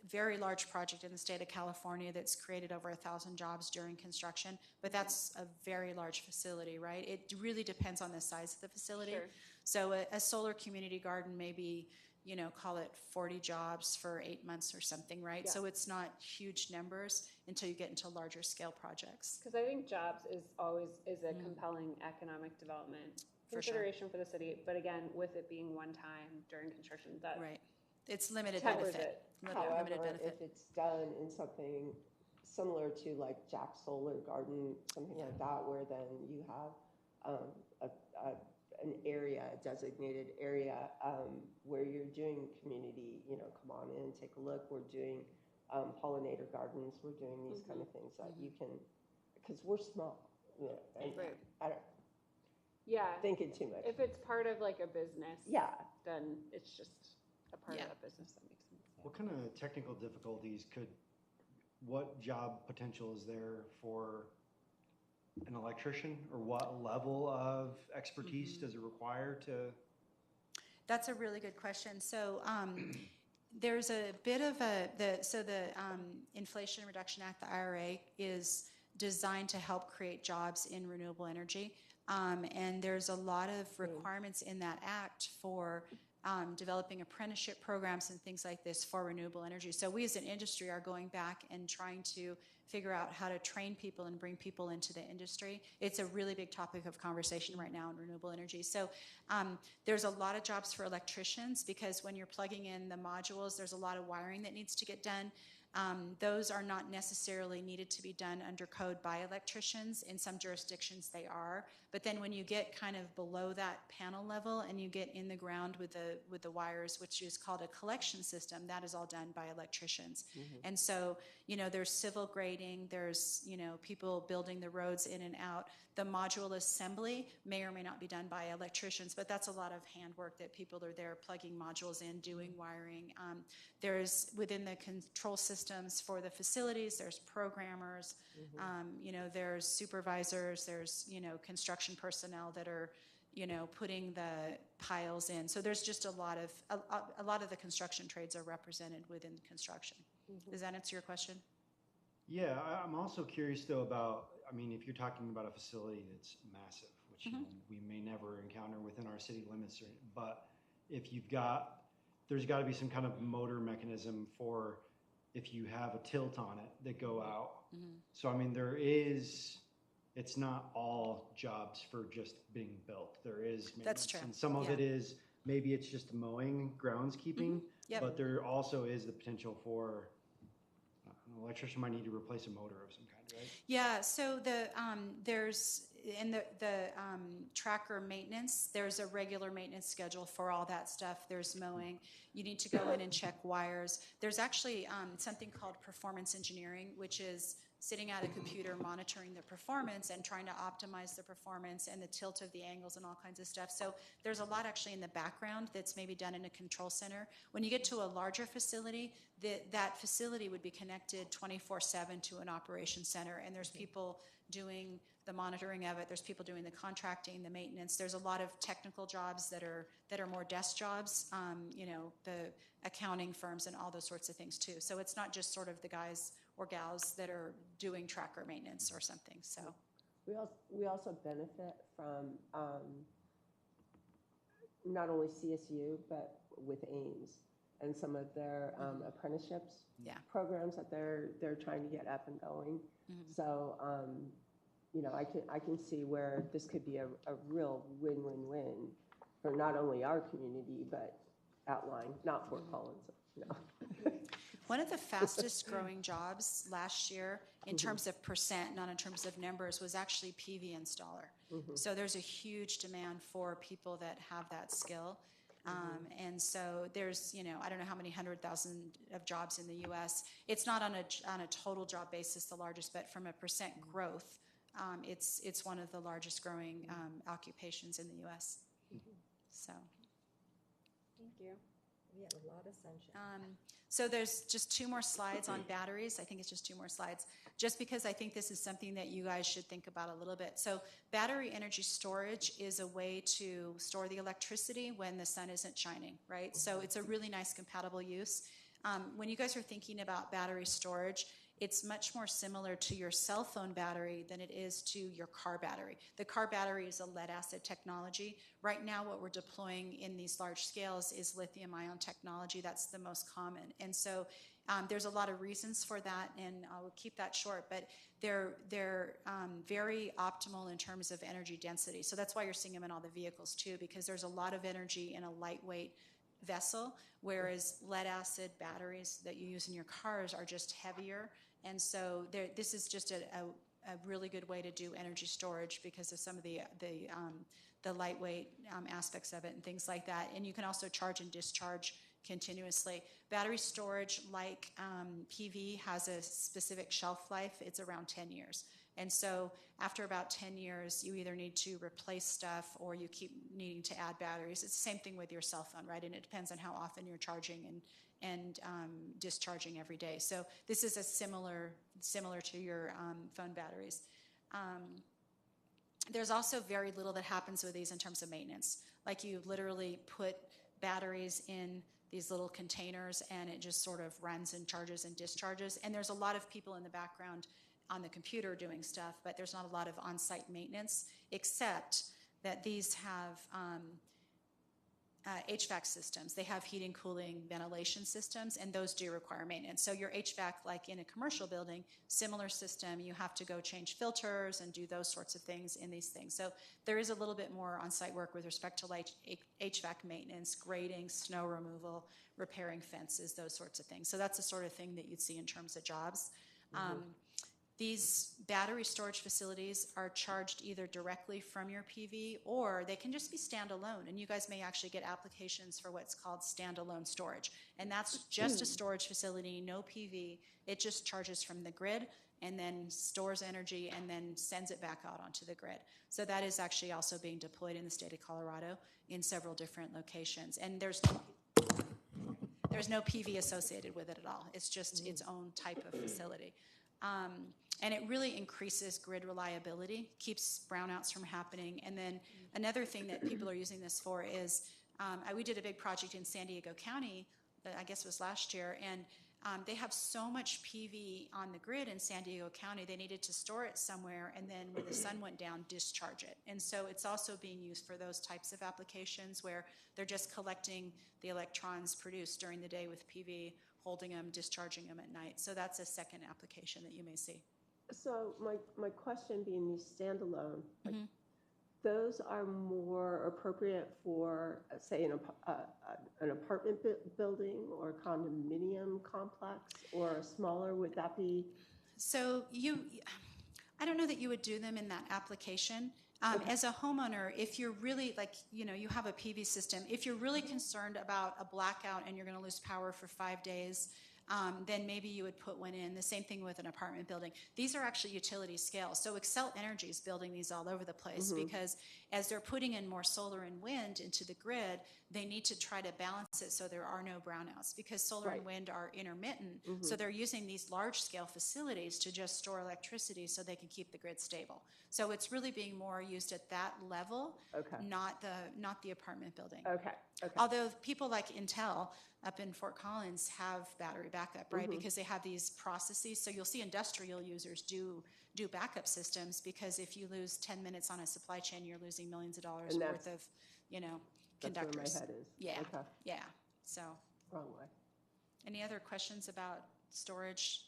very large project in the state of California that's created over 1,000 jobs during construction, but that's a very large facility, right? It really depends on the size of the facility. Sure. So a solar community garden may be, call it 40 jobs for 8 months or something, right? Yeah. So it's not huge numbers until you get into larger scale projects. Because I think jobs is a compelling economic development For sure. consideration for the city. But again, with it being one time during construction, that Right. It's limited tempers benefit. it. Limited However, benefit. if it's done in something similar to like Jack's Solar Garden, something like that, where then you have an area, a designated area, where you're doing community, come on in, take a look. We're doing pollinator gardens. We're doing these kind of things that you can, because we're small. And Right. I don't Yeah. thinking too much. If it's part of like a business, Yeah. then it's just a part Yeah. of that business that makes sense. What kind of technical difficulties what job potential is there for an electrician, or what level of expertise does it require to? That's a really good question. So there's a bit of the Inflation Reduction Act, the IRA, is designed to help create jobs in renewable energy. And there's a lot of requirements in that act for developing apprenticeship programs and things like this for renewable energy. So we as an industry are going back and trying to figure out how to train people and bring people into the industry. It's a really big topic of conversation right now in renewable energy. So there's a lot of jobs for electricians, because when you're plugging in the modules, there's a lot of wiring that needs to get done. Those are not necessarily needed to be done under code by electricians. In some jurisdictions they are, but then when you get kind of below that panel level and you get in the ground with the wires, which is called a collection system, that is all done by electricians. And so, you know, there's civil grading, there's, you know, people building the roads in and out. The module assembly may or may not be done by electricians, but that's a lot of handwork that people are there plugging modules in, doing wiring. There's, within the control systems for the facilities, there's programmers, you know, there's supervisors, there's, you know, construction personnel that are, you know, putting the piles in. So there's just a lot of the construction trades are represented within construction. Does that answer your question? Yeah, I'm also curious though about, I mean, if you're talking about a facility that's massive, which you know, we may never encounter within our city limits, but if you've got, there's got to be some kind of motor mechanism for if you have a tilt on it that go out. So I mean, there is, it's not all jobs for just being built. There is maintenance, That's true. and some of it is, maybe it's just mowing, groundskeeping, Yep. but there also is the potential for an electrician might need to replace a motor of some kind, right? Yeah, so there's, in the tracker maintenance, there's a regular maintenance schedule for all that stuff. There's mowing. You need to go in and check wires. There's actually something called performance engineering, which is sitting at a computer monitoring the performance and trying to optimize the performance and the tilt of the angles and all kinds of stuff. So there's a lot actually in the background that's maybe done in a control center. When you get to a larger facility, that facility would be connected 24/7 to an operations center, and there's people doing the monitoring of it. There's people doing the contracting, the maintenance. There's a lot of technical jobs that are more desk jobs, you know, the accounting firms and all those sorts of things too. So it's not just sort of the guys or gals that are doing tracker maintenance or something. So We also benefit from not only CSU, but with Ames and some of their apprenticeships programs that they're trying to get up and going. So, you know, I can see where this could be a real win-win-win for not only our community, but outlying, not Fort Collins, no. one of the fastest growing jobs last year in terms of percent, not in terms of numbers, was actually PV installer. So there's a huge demand for people that have that skill. And so there's, you know, I don't know how many 100,000 of jobs in the U.S. It's not on a total job basis the largest, but from a percent growth, it's one of the largest growing occupations in the U.S. So. Thank you. We have a lot of sunshine. So there's just 2 more slides on batteries. I think it's just 2 more slides, just because I think this is something that you guys should think about a little bit. So battery energy storage is a way to store the electricity when the sun isn't shining, right? So it's a really nice compatible use. When you guys are thinking about battery storage, it's much more similar to your cell phone battery than it is to your car battery. The car battery is a lead acid technology. Right now, what we're deploying in these large scales is lithium ion technology. That's the most common. And so there's a lot of reasons for that, and I'll keep that short, but they're very optimal in terms of energy density. So that's why you're seeing them in all the vehicles too, because there's a lot of energy in a lightweight vessel, whereas lead acid batteries that you use in your cars are just heavier. And so this is just a really good way to do energy storage because of some of the lightweight aspects of it and things like that. And you can also charge and discharge continuously. Battery storage, like PV, has a specific shelf life. It's around 10 years. And so after about 10 years, you either need to replace stuff or you keep needing to add batteries. It's the same thing with your cell phone, right? And it depends on how often you're charging and discharging every day. So this is a similar to your phone batteries. There's also very little that happens with these in terms of maintenance. Like you literally put batteries in these little containers and it just sort of runs and charges and discharges. And there's a lot of people in the background on the computer doing stuff, but there's not a lot of on-site maintenance, except that these have HVAC systems. They have heating, cooling, ventilation systems, and those do require maintenance. So your HVAC, like in a commercial building, similar system, you have to go change filters and do those sorts of things in these things. So there is a little bit more on-site work with respect to like HVAC maintenance, grading, snow removal, repairing fences, those sorts of things. So that's the sort of thing that you'd see in terms of jobs. These battery storage facilities are charged either directly from your PV or they can just be standalone. And you guys may actually get applications for what's called standalone storage. And that's just a storage facility, no PV. It just charges from the grid and then stores energy and then sends it back out onto the grid. So that is actually also being deployed in the state of Colorado in several different locations. And there's no PV associated with it at all. It's just its own type of facility. And it really increases grid reliability, keeps brownouts from happening. And then another thing that people are using this for is, we did a big project in San Diego County, I guess it was last year, and they have so much PV on the grid in San Diego County, they needed to store it somewhere, and then when the sun went down, discharge it. And so it's also being used for those types of applications where they're just collecting the electrons produced during the day with PV, holding them, discharging them at night. So that's a second application that you may see. So my question being these standalone, like, those are more appropriate for, say, an apartment building or condominium complex, or smaller, would that be? So I don't know that you would do them in that application. As a homeowner, if you're really you have a PV system, if you're really concerned about a blackout and you're going to lose power for 5 days, then maybe you would put one in. The same thing with an apartment building. These are actually utility scale. So Xcel Energy is building these all over the place because as they're putting in more solar and wind into the grid, they need to try to balance it so there are no brownouts because solar and wind are intermittent. So they're using these large scale facilities to just store electricity so they can keep the grid stable. So it's really being more used at that level, not the apartment building. Although people like Intel up in Fort Collins have battery backup, right? Because they have these processes. So you'll see industrial users do backup systems because if you lose 10 minutes on a supply chain, you're losing millions of dollars worth of, conductors. That's where my head is. Yeah. Yeah. So. Wrong way. Any other questions about storage?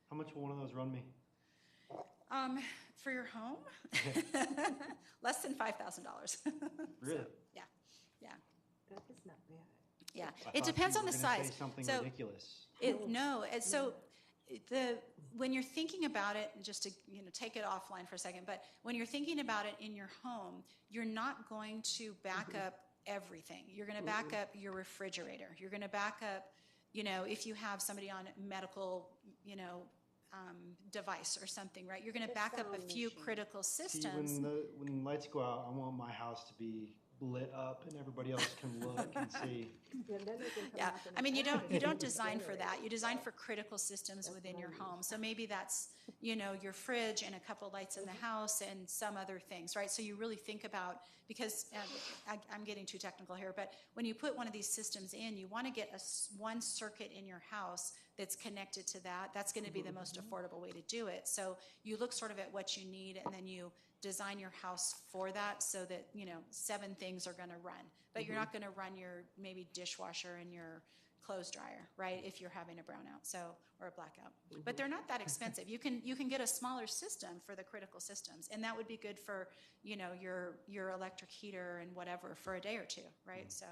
How much will one of those run me? For your home, less than $5,000. Really? So, yeah. That is not bad. Yeah, I it thought depends you on were the gonna say size. something So ridiculous. when you're thinking about it, just to take it offline for a second, but when you're thinking about it in your home, you're not going to back up everything. You're going to back up your refrigerator. You're going to back up, if you have somebody on medical, device or something, right? You're going to back up a few critical systems. See, when the lights go out, I want my house to be lit up and everybody else can look and see. Yeah, I mean, you don't design for that. You design for critical systems within your home. So maybe that's, your fridge and a couple lights in the house and some other things, right? So you really think about, because I'm getting too technical here, but when you put one of these systems in, you want to get one circuit in your house that's connected to that. That's going to be the most affordable way to do it. So you look sort of at what you need and then you design your house for that so that 7 things are going to run, but you're not going to run your maybe dishwasher and your clothes dryer, right, if you're having a brownout or a blackout. But they're not that expensive. You can get a smaller system for the critical systems, and that would be good for your electric heater and whatever for a day or two, right? So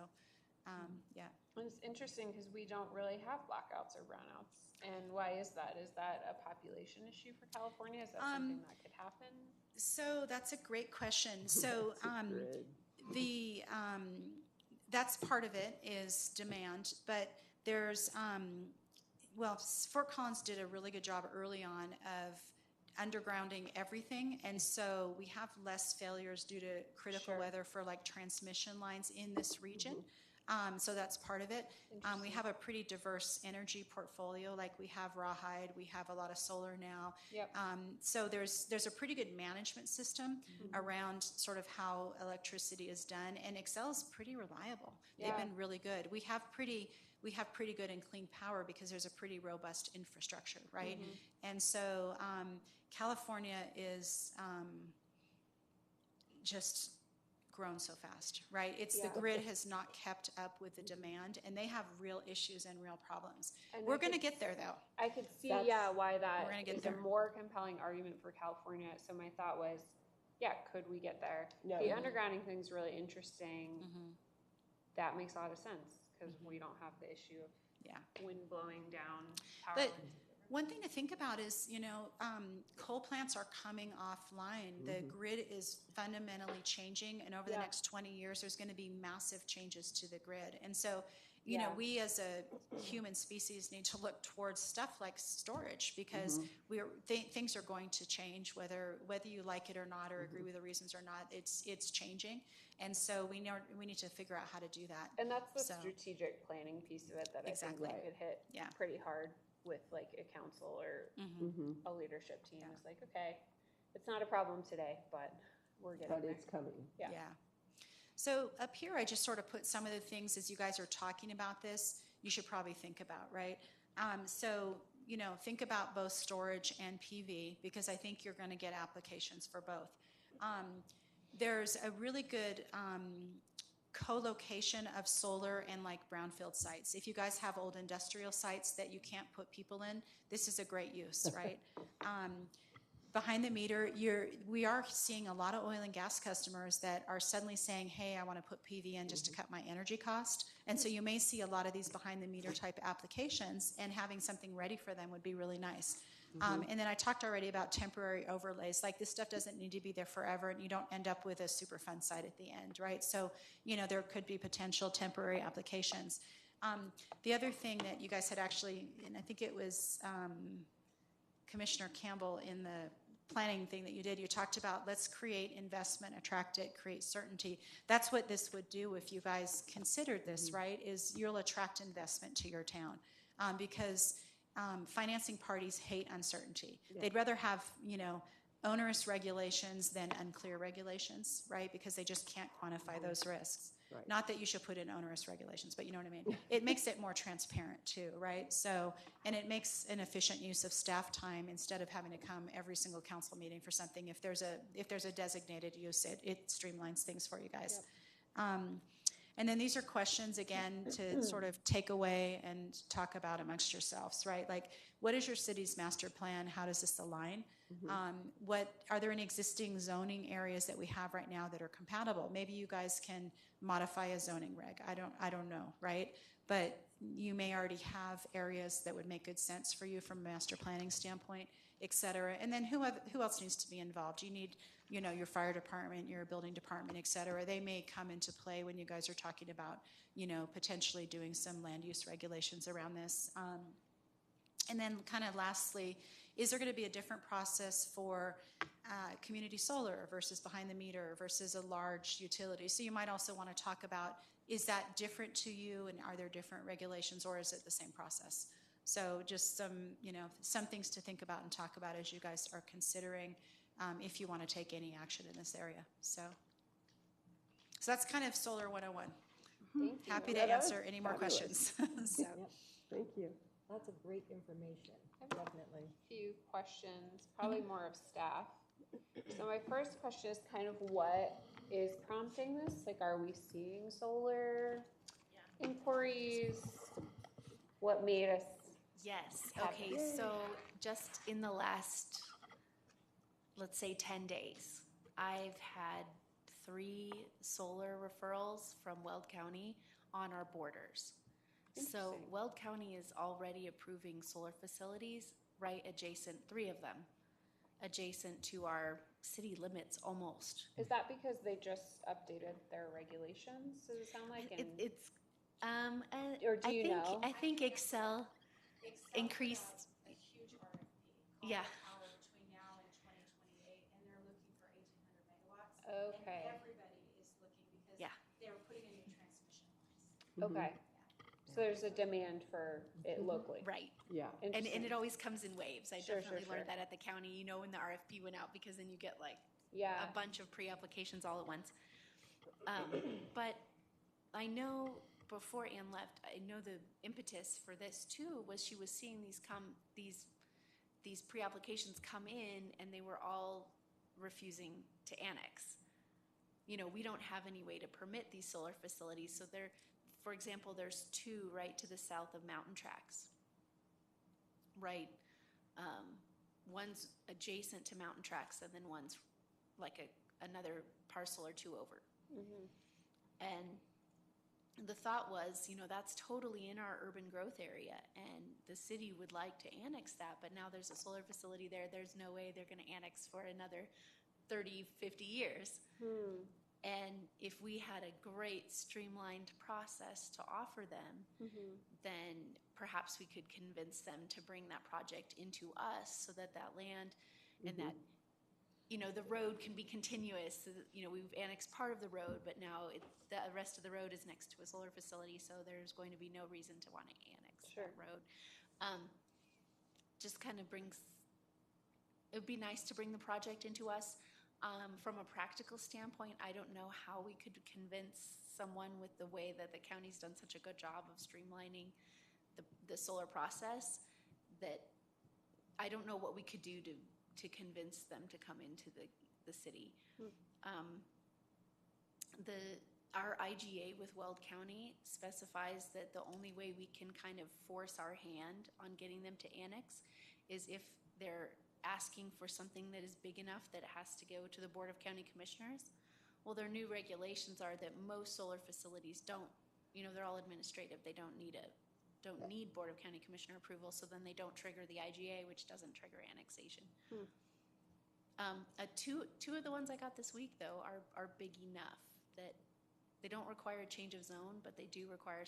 yeah. And it's interesting because we don't really have blackouts or brownouts. And why is that? Is that a population issue for California? Is that something that could happen? So that's a great question. So that's part of it is demand, but there's Fort Collins did a really good job early on of undergrounding everything, and so we have less failures due to critical weather for like transmission lines in this region. So that's part of it. We have a pretty diverse energy portfolio. Like we have rawhide, we have a lot of solar now. So there's a pretty good management system around sort of how electricity is done, and Xcel is pretty reliable. They've been really good. We have pretty good and clean power because there's a pretty robust infrastructure, right? And so California is just grown so fast, right? It's the Yeah. grid has not kept up with the demand, and they have real issues and real problems. And We're I going to could- get there, though. I could see, That's- yeah, why that We're gonna get is there. a more compelling argument for California. So my thought was, yeah, could we get there? No. The undergrounding thing's really interesting. Mm-hmm. That makes a lot of sense because we don't have the issue of Yeah. wind blowing down power But lines. one thing to think about is, coal plants are coming offline. The grid is fundamentally changing, and over the Yeah. next 20 years, there's going to be massive changes to the grid. And so, Yeah. we as a human species need to look towards stuff like storage because things are going to change, whether you like it or not, or agree with the reasons or not. It's changing, and so we need to figure out how to do that. And that's the So- strategic planning piece of it that Exactly. I think we could hit Yeah. pretty hard with like a council or a leadership team. It's like, okay, it's not a problem today, but we're getting But there. it's coming. Yeah. So up here, I just sort of put some of the things as you guys are talking about this, you should probably think about, right? Think about both storage and PV because I think you're going to get applications for both. There's a really good co-location of solar and like brownfield sites. If you guys have old industrial sites that you can't put people in, this is a great use, right? Behind the meter, we are seeing a lot of oil and gas customers that are suddenly saying, hey, I want to put PV in just to cut my energy cost. And so you may see a lot of these behind the meter type applications, and having something ready for them would be really nice. And then I talked already about temporary overlays. Like this stuff doesn't need to be there forever, and you don't end up with a super fun site at the end, right? So, there could be potential temporary applications. The other thing that you guys had actually, and I think it was Commissioner Campbell in the planning thing that you did, you talked about let's create investment, attract it, create certainty. That's what this would do if you guys considered this, right? Is you'll attract investment to your town because financing parties hate uncertainty. They'd rather have, onerous regulations than unclear regulations, right? Because they just can't quantify those risks. Right. Not that you should put in onerous regulations, but you know what I mean? It makes it more transparent too, right? So, and it makes an efficient use of staff time instead of having to come every single council meeting for something. If there's a designated use, it streamlines things for you guys. And then these are questions, again, to sort of take away and talk about amongst yourselves, right? Like, what is your city's master plan? How does this align? Are there any existing zoning areas that we have right now that are compatible? Maybe you guys can modify a zoning reg. I don't know, right? But you may already have areas that would make good sense for you from a master planning standpoint, et cetera. And then who else needs to be involved? You need, your fire department, your building department, et cetera. They may come into play when you guys are talking about, potentially doing some land use regulations around this. And then kind of lastly, is there going to be a different process for community solar versus behind the meter versus a large utility? So you might also want to talk about, is that different to you, and are there different regulations, or is it the same process? So just some things to think about and talk about as you guys are considering if you want to take any action in this area. So that's kind of Solar 101. Thank you. Happy to Yeah, that was answer any more fabulous. questions. So. Yep, Thank you. lots of great information, definitely. Few questions, probably more of staff. So my first question is kind of what is prompting this? Like, are we seeing solar inquiries? What made us? Yes, Have okay, so just in the last, let's say 10 days, I've had 3 solar referrals from Weld County on our borders. So Interesting. Weld County is already approving solar facilities right adjacent, 3 of them, adjacent to our city limits almost. Is that because they just updated their regulations? Does it sound like? And It's, Or do I you think, know? I think Excel increased, a huge RFP. Yeah. Power between now and 2028, and they're looking for 1,800 megawatts. Okay. And everybody is looking because Yeah. they're putting in new transmission lines. Okay. So there's a demand for it locally. right. Yeah. And Interesting. it always comes in waves. I Sure, definitely sure, learned sure. that at the county, when the RFP went out, because then you get like Yeah. a bunch of pre-applications all at once. But I know before Ann left, I know the impetus for this too was she was seeing these pre-applications come in, and they were all refusing to annex. we don't have any way to permit these solar facilities. So there, for example, there's two right to the south of Mountain Tracks. Right, one's adjacent to Mountain Tracks, and then one's like another parcel or two over. And the thought was, that's totally in our urban growth area, and the city would like to annex that, but now there's a solar facility there. There's no way they're going to annex for another 30, 50 years. And if we had a great streamlined process to offer them, then perhaps we could convince them to bring that project into us so that that land and that, the road can be continuous. So that, we've annexed part of the road, but now the rest of the road is next to a solar facility, so there's going to be no reason to want to annex that road. Just kind of brings, it would be nice to bring the project into us. From a practical standpoint, I don't know how we could convince someone with the way that the county's done such a good job of streamlining the solar process, that I don't know what we could do to convince them to come into the city. Our IGA with Weld County specifies that the only way we can kind of force our hand on getting them to annex is if they're asking for something that is big enough that it has to go to the Board of County Commissioners. Well, their new regulations are that most solar facilities don't, they're all administrative. They don't need Board of County Commissioner approval, so then they don't trigger the IGA, which doesn't trigger annexation. Two of the ones I got this week, though, are big enough that they don't require a change of zone, but they do require,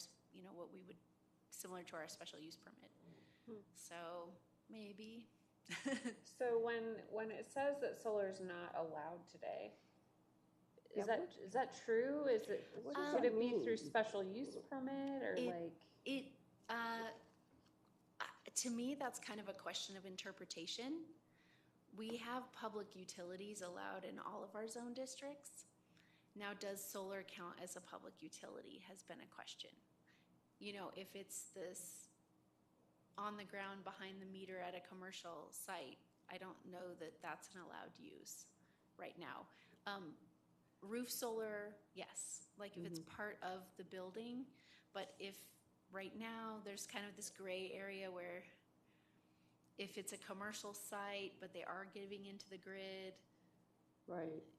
what we would, similar to our special use permit. So maybe. So when it says that solar is not allowed today, is that true? Would it be through special use permit or to me, that's kind of a question of interpretation. We have public utilities allowed in all of our zone districts. Now, does solar count as a public utility has been a question. If it's this on the ground behind the meter at a commercial site, I don't know that that's an allowed use right now. Roof solar, yes, like if it's part of the building, but if right now there's kind of this gray area where if it's a commercial site, but they are giving into the grid,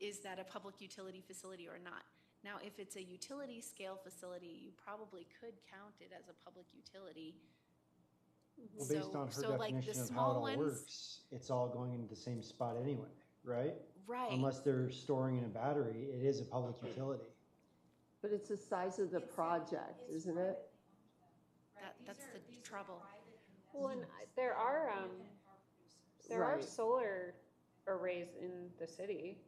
is that a public utility facility or not? Now, if it's a utility scale facility, you probably could count it as a public utility. Well, based on her definition of how it all works, it's all going into the same spot anyway, right? Right. Unless they're storing in a battery, it is a public utility. But it's the size of the project, isn't it? That's the trouble. Well, and there are solar arrays in the city.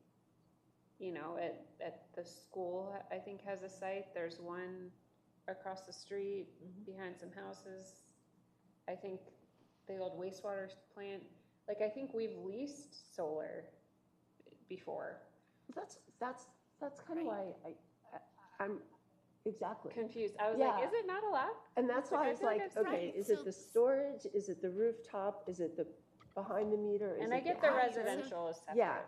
At the school, I think has a site. There's one across the street behind some houses. I think the old wastewater plant. I think we've leased solar before. That's kind of why I'm exactly confused. I was like, is it not allowed? And that's why I was like, okay, is it the storage? Is it the rooftop? Is it the behind the meter? And I get the residential is separate,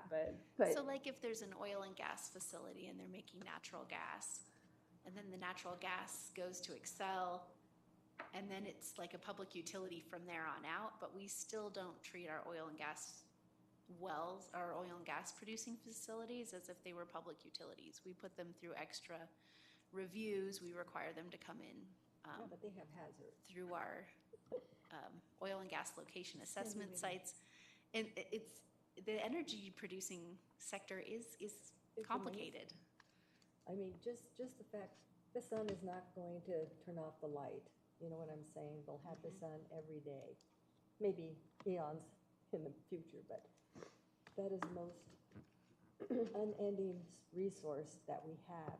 but so if there's an oil and gas facility and they're making natural gas, and then the natural gas goes to Excel, and then it's like a public utility from there on out, but we still don't treat our oil and gas wells, our oil and gas producing facilities, as if they were public utilities. We put them through extra reviews. We require them to come in but they have hazards through our oil and gas location assessment sites. And it's the energy producing sector is complicated. amazing. I mean, just the fact the sun is not going to turn off the light. You know what I'm saying? They'll have the sun every day, maybe eons in the future, but that is the most unending resource that we have.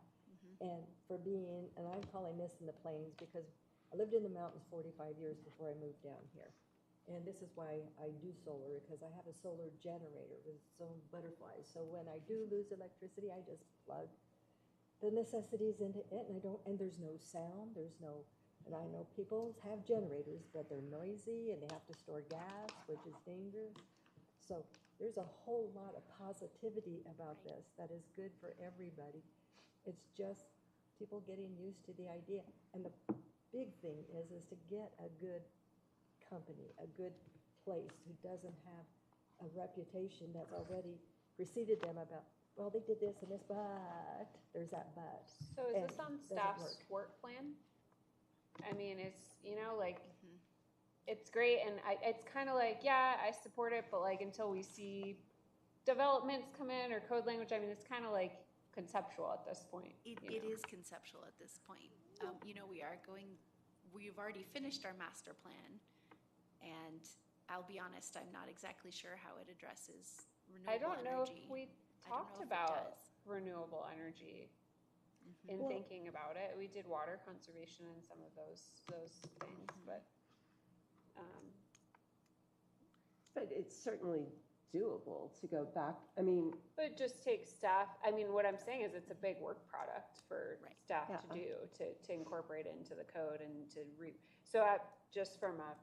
And and I'm calling this in the plains because I lived in the mountains 45 years before I moved down here. And this is why I do solar, because I have a solar generator with its own butterflies. So when I do lose electricity, I just plug the necessities into it, and there's no sound, and I know people have generators, but they're noisy and they have to store gas, which is dangerous. So there's a whole lot of positivity about this that is good for everybody. It's just people getting used to the idea. And the big thing is to get a good company, a good place who doesn't have a reputation that's already preceded them about, well, they did this and this, but there's that but. So is And this on doesn't staff's work plan? I mean, it's, you know, like, it's great, and it's kind of like, yeah, I support it, but like, until we see developments come in or code language, I mean, it's kind of like conceptual at this point. It is conceptual at this point. You know, we've already finished our master plan, and I'll be honest, I'm not exactly sure how it addresses renewable I don't know if energy. we I don't talked know if it about does. renewable energy in Well- thinking about it. We did water conservation and some of those things, but But it's certainly doable to go back. I mean, but it just takes staff. I mean, what I'm saying is it's a big work product for Right. staff Yeah. to do to incorporate it into the code and to just from a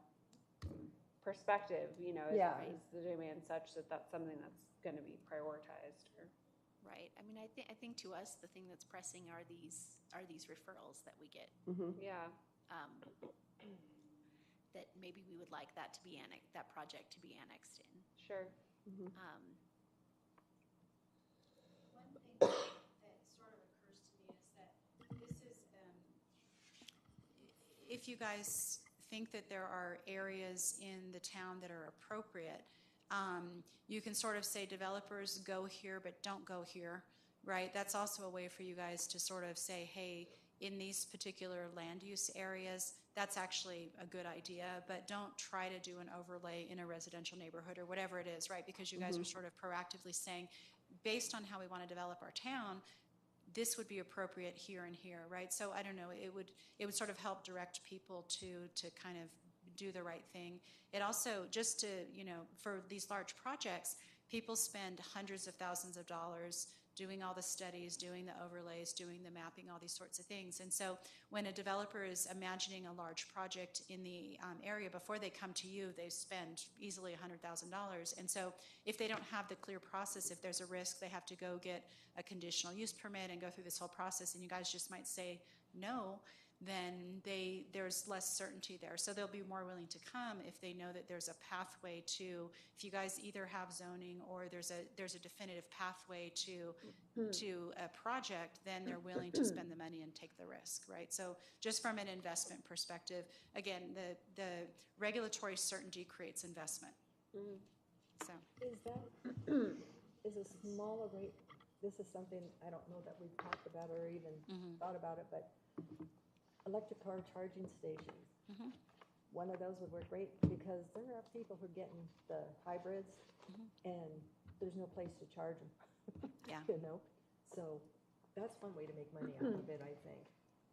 perspective, you know, Yeah. is the demand such that that's something that's going to be prioritized? Or Right. I mean, I think to us, the thing that's pressing are these referrals that we get. yeah, That maybe we would like that to be that project to be annexed in. sure. One thing that sort of occurs to me is that this is, if you guys think that there are areas in the town that are appropriate, you can sort of say developers go here, but don't go here, right? That's also a way for you guys to sort of say, hey, in these particular land use areas, that's actually a good idea, but don't try to do an overlay in a residential neighborhood or whatever it is, right? Because you guys are sort of proactively saying, based on how we want to develop our town, this would be appropriate here and here, right? So I don't know, it would sort of help direct people to kind of do the right thing. It also, just to, you know, for these large projects, people spend hundreds of thousands of dollars doing all the studies, doing the overlays, doing the mapping, all these sorts of things. And so when a developer is imagining a large project in the area, before they come to you, they spend easily $100,000. And so if they don't have the clear process, if there's a risk, they have to go get a conditional use permit and go through this whole process, and you guys just might say no, then there's less certainty there. So they'll be more willing to come if they know that there's a pathway to, if you guys either have zoning or there's a definitive pathway to a project, then they're willing to spend the money and take the risk, right? So just from an investment perspective, again, the regulatory certainty creates investment. So Is that, is a smaller rate, this is something, I don't know that we've talked about or even thought about it, but electric car charging stations. One of those would work great because there are people who are getting the hybrids and there's no place to charge them. Yeah. You know, so that's one way to make money out of it, I think.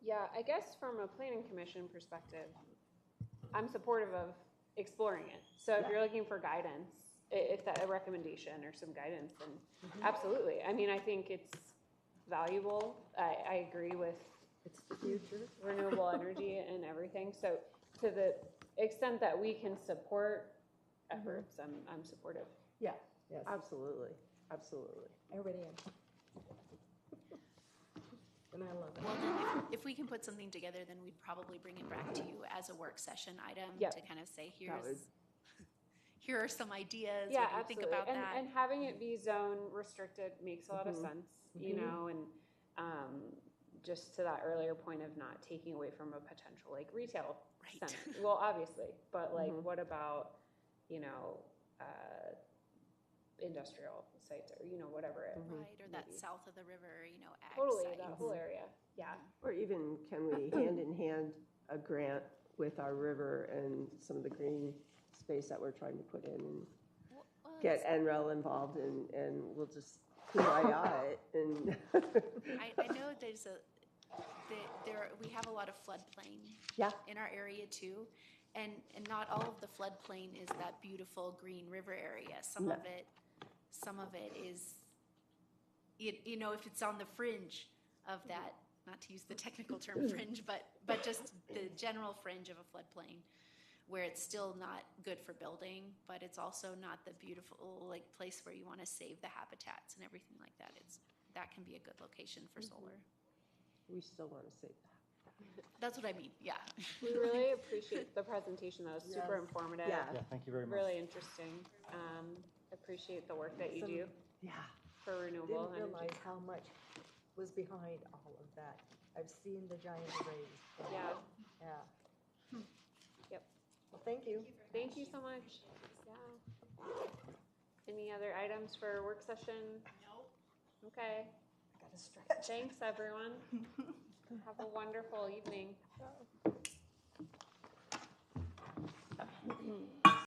Yeah, I guess from a planning commission perspective, I'm supportive of exploring it. So if you're looking for guidance, if that a recommendation or some guidance, then absolutely. I mean, I think it's valuable. I agree with It's the future. renewable energy and everything. So to the extent that we can support efforts, I'm supportive. yeah, Yes, absolutely, absolutely. I already am. And I love it. Well, then if we can put something together, then we'd probably bring it back to you as a work session item Yep. to kind of say, would- here are some ideas. Yeah, What do you absolutely. think about that? And having it be zone restricted makes a lot of sense, you know, and just to that earlier point of not taking away from a potential like retail Right. center. Well, obviously, but like, what about, you know, industrial sites or, you know, whatever it Right, or that maybe. south of the river, you know, ag Totally, site. that whole area. Yeah. Or even, can we hand in hand a grant with our river and some of the green space that we're trying to put in and Well, get NREL involved and we'll just kumbaya it and. I know we have a lot of floodplain Yeah. in our area too, and not all of the floodplain is that beautiful green river area. Some No. of it is, you know, if it's on the fringe of that, not to use the technical term fringe, but just the general fringe of a floodplain, where it's still not good for building, but it's also not the beautiful, like, place where you want to save the habitats and everything like that. That can be a good location for solar. We still want to say that. That's what I mean, yeah. We really appreciate the presentation. That was super Yes. informative. Yeah. Yeah, thank you very much. Really interesting. Appreciate the work that you do Yeah. for renewable Didn't energy. realize how much was behind all of that. I've seen the giant arrays. but- Yeah. Yeah. Yep. Well, thank you. Thank you so much. Yeah. Any other items for work session? Nope. Okay. I gotta stretch. Thanks, everyone. Have a wonderful evening.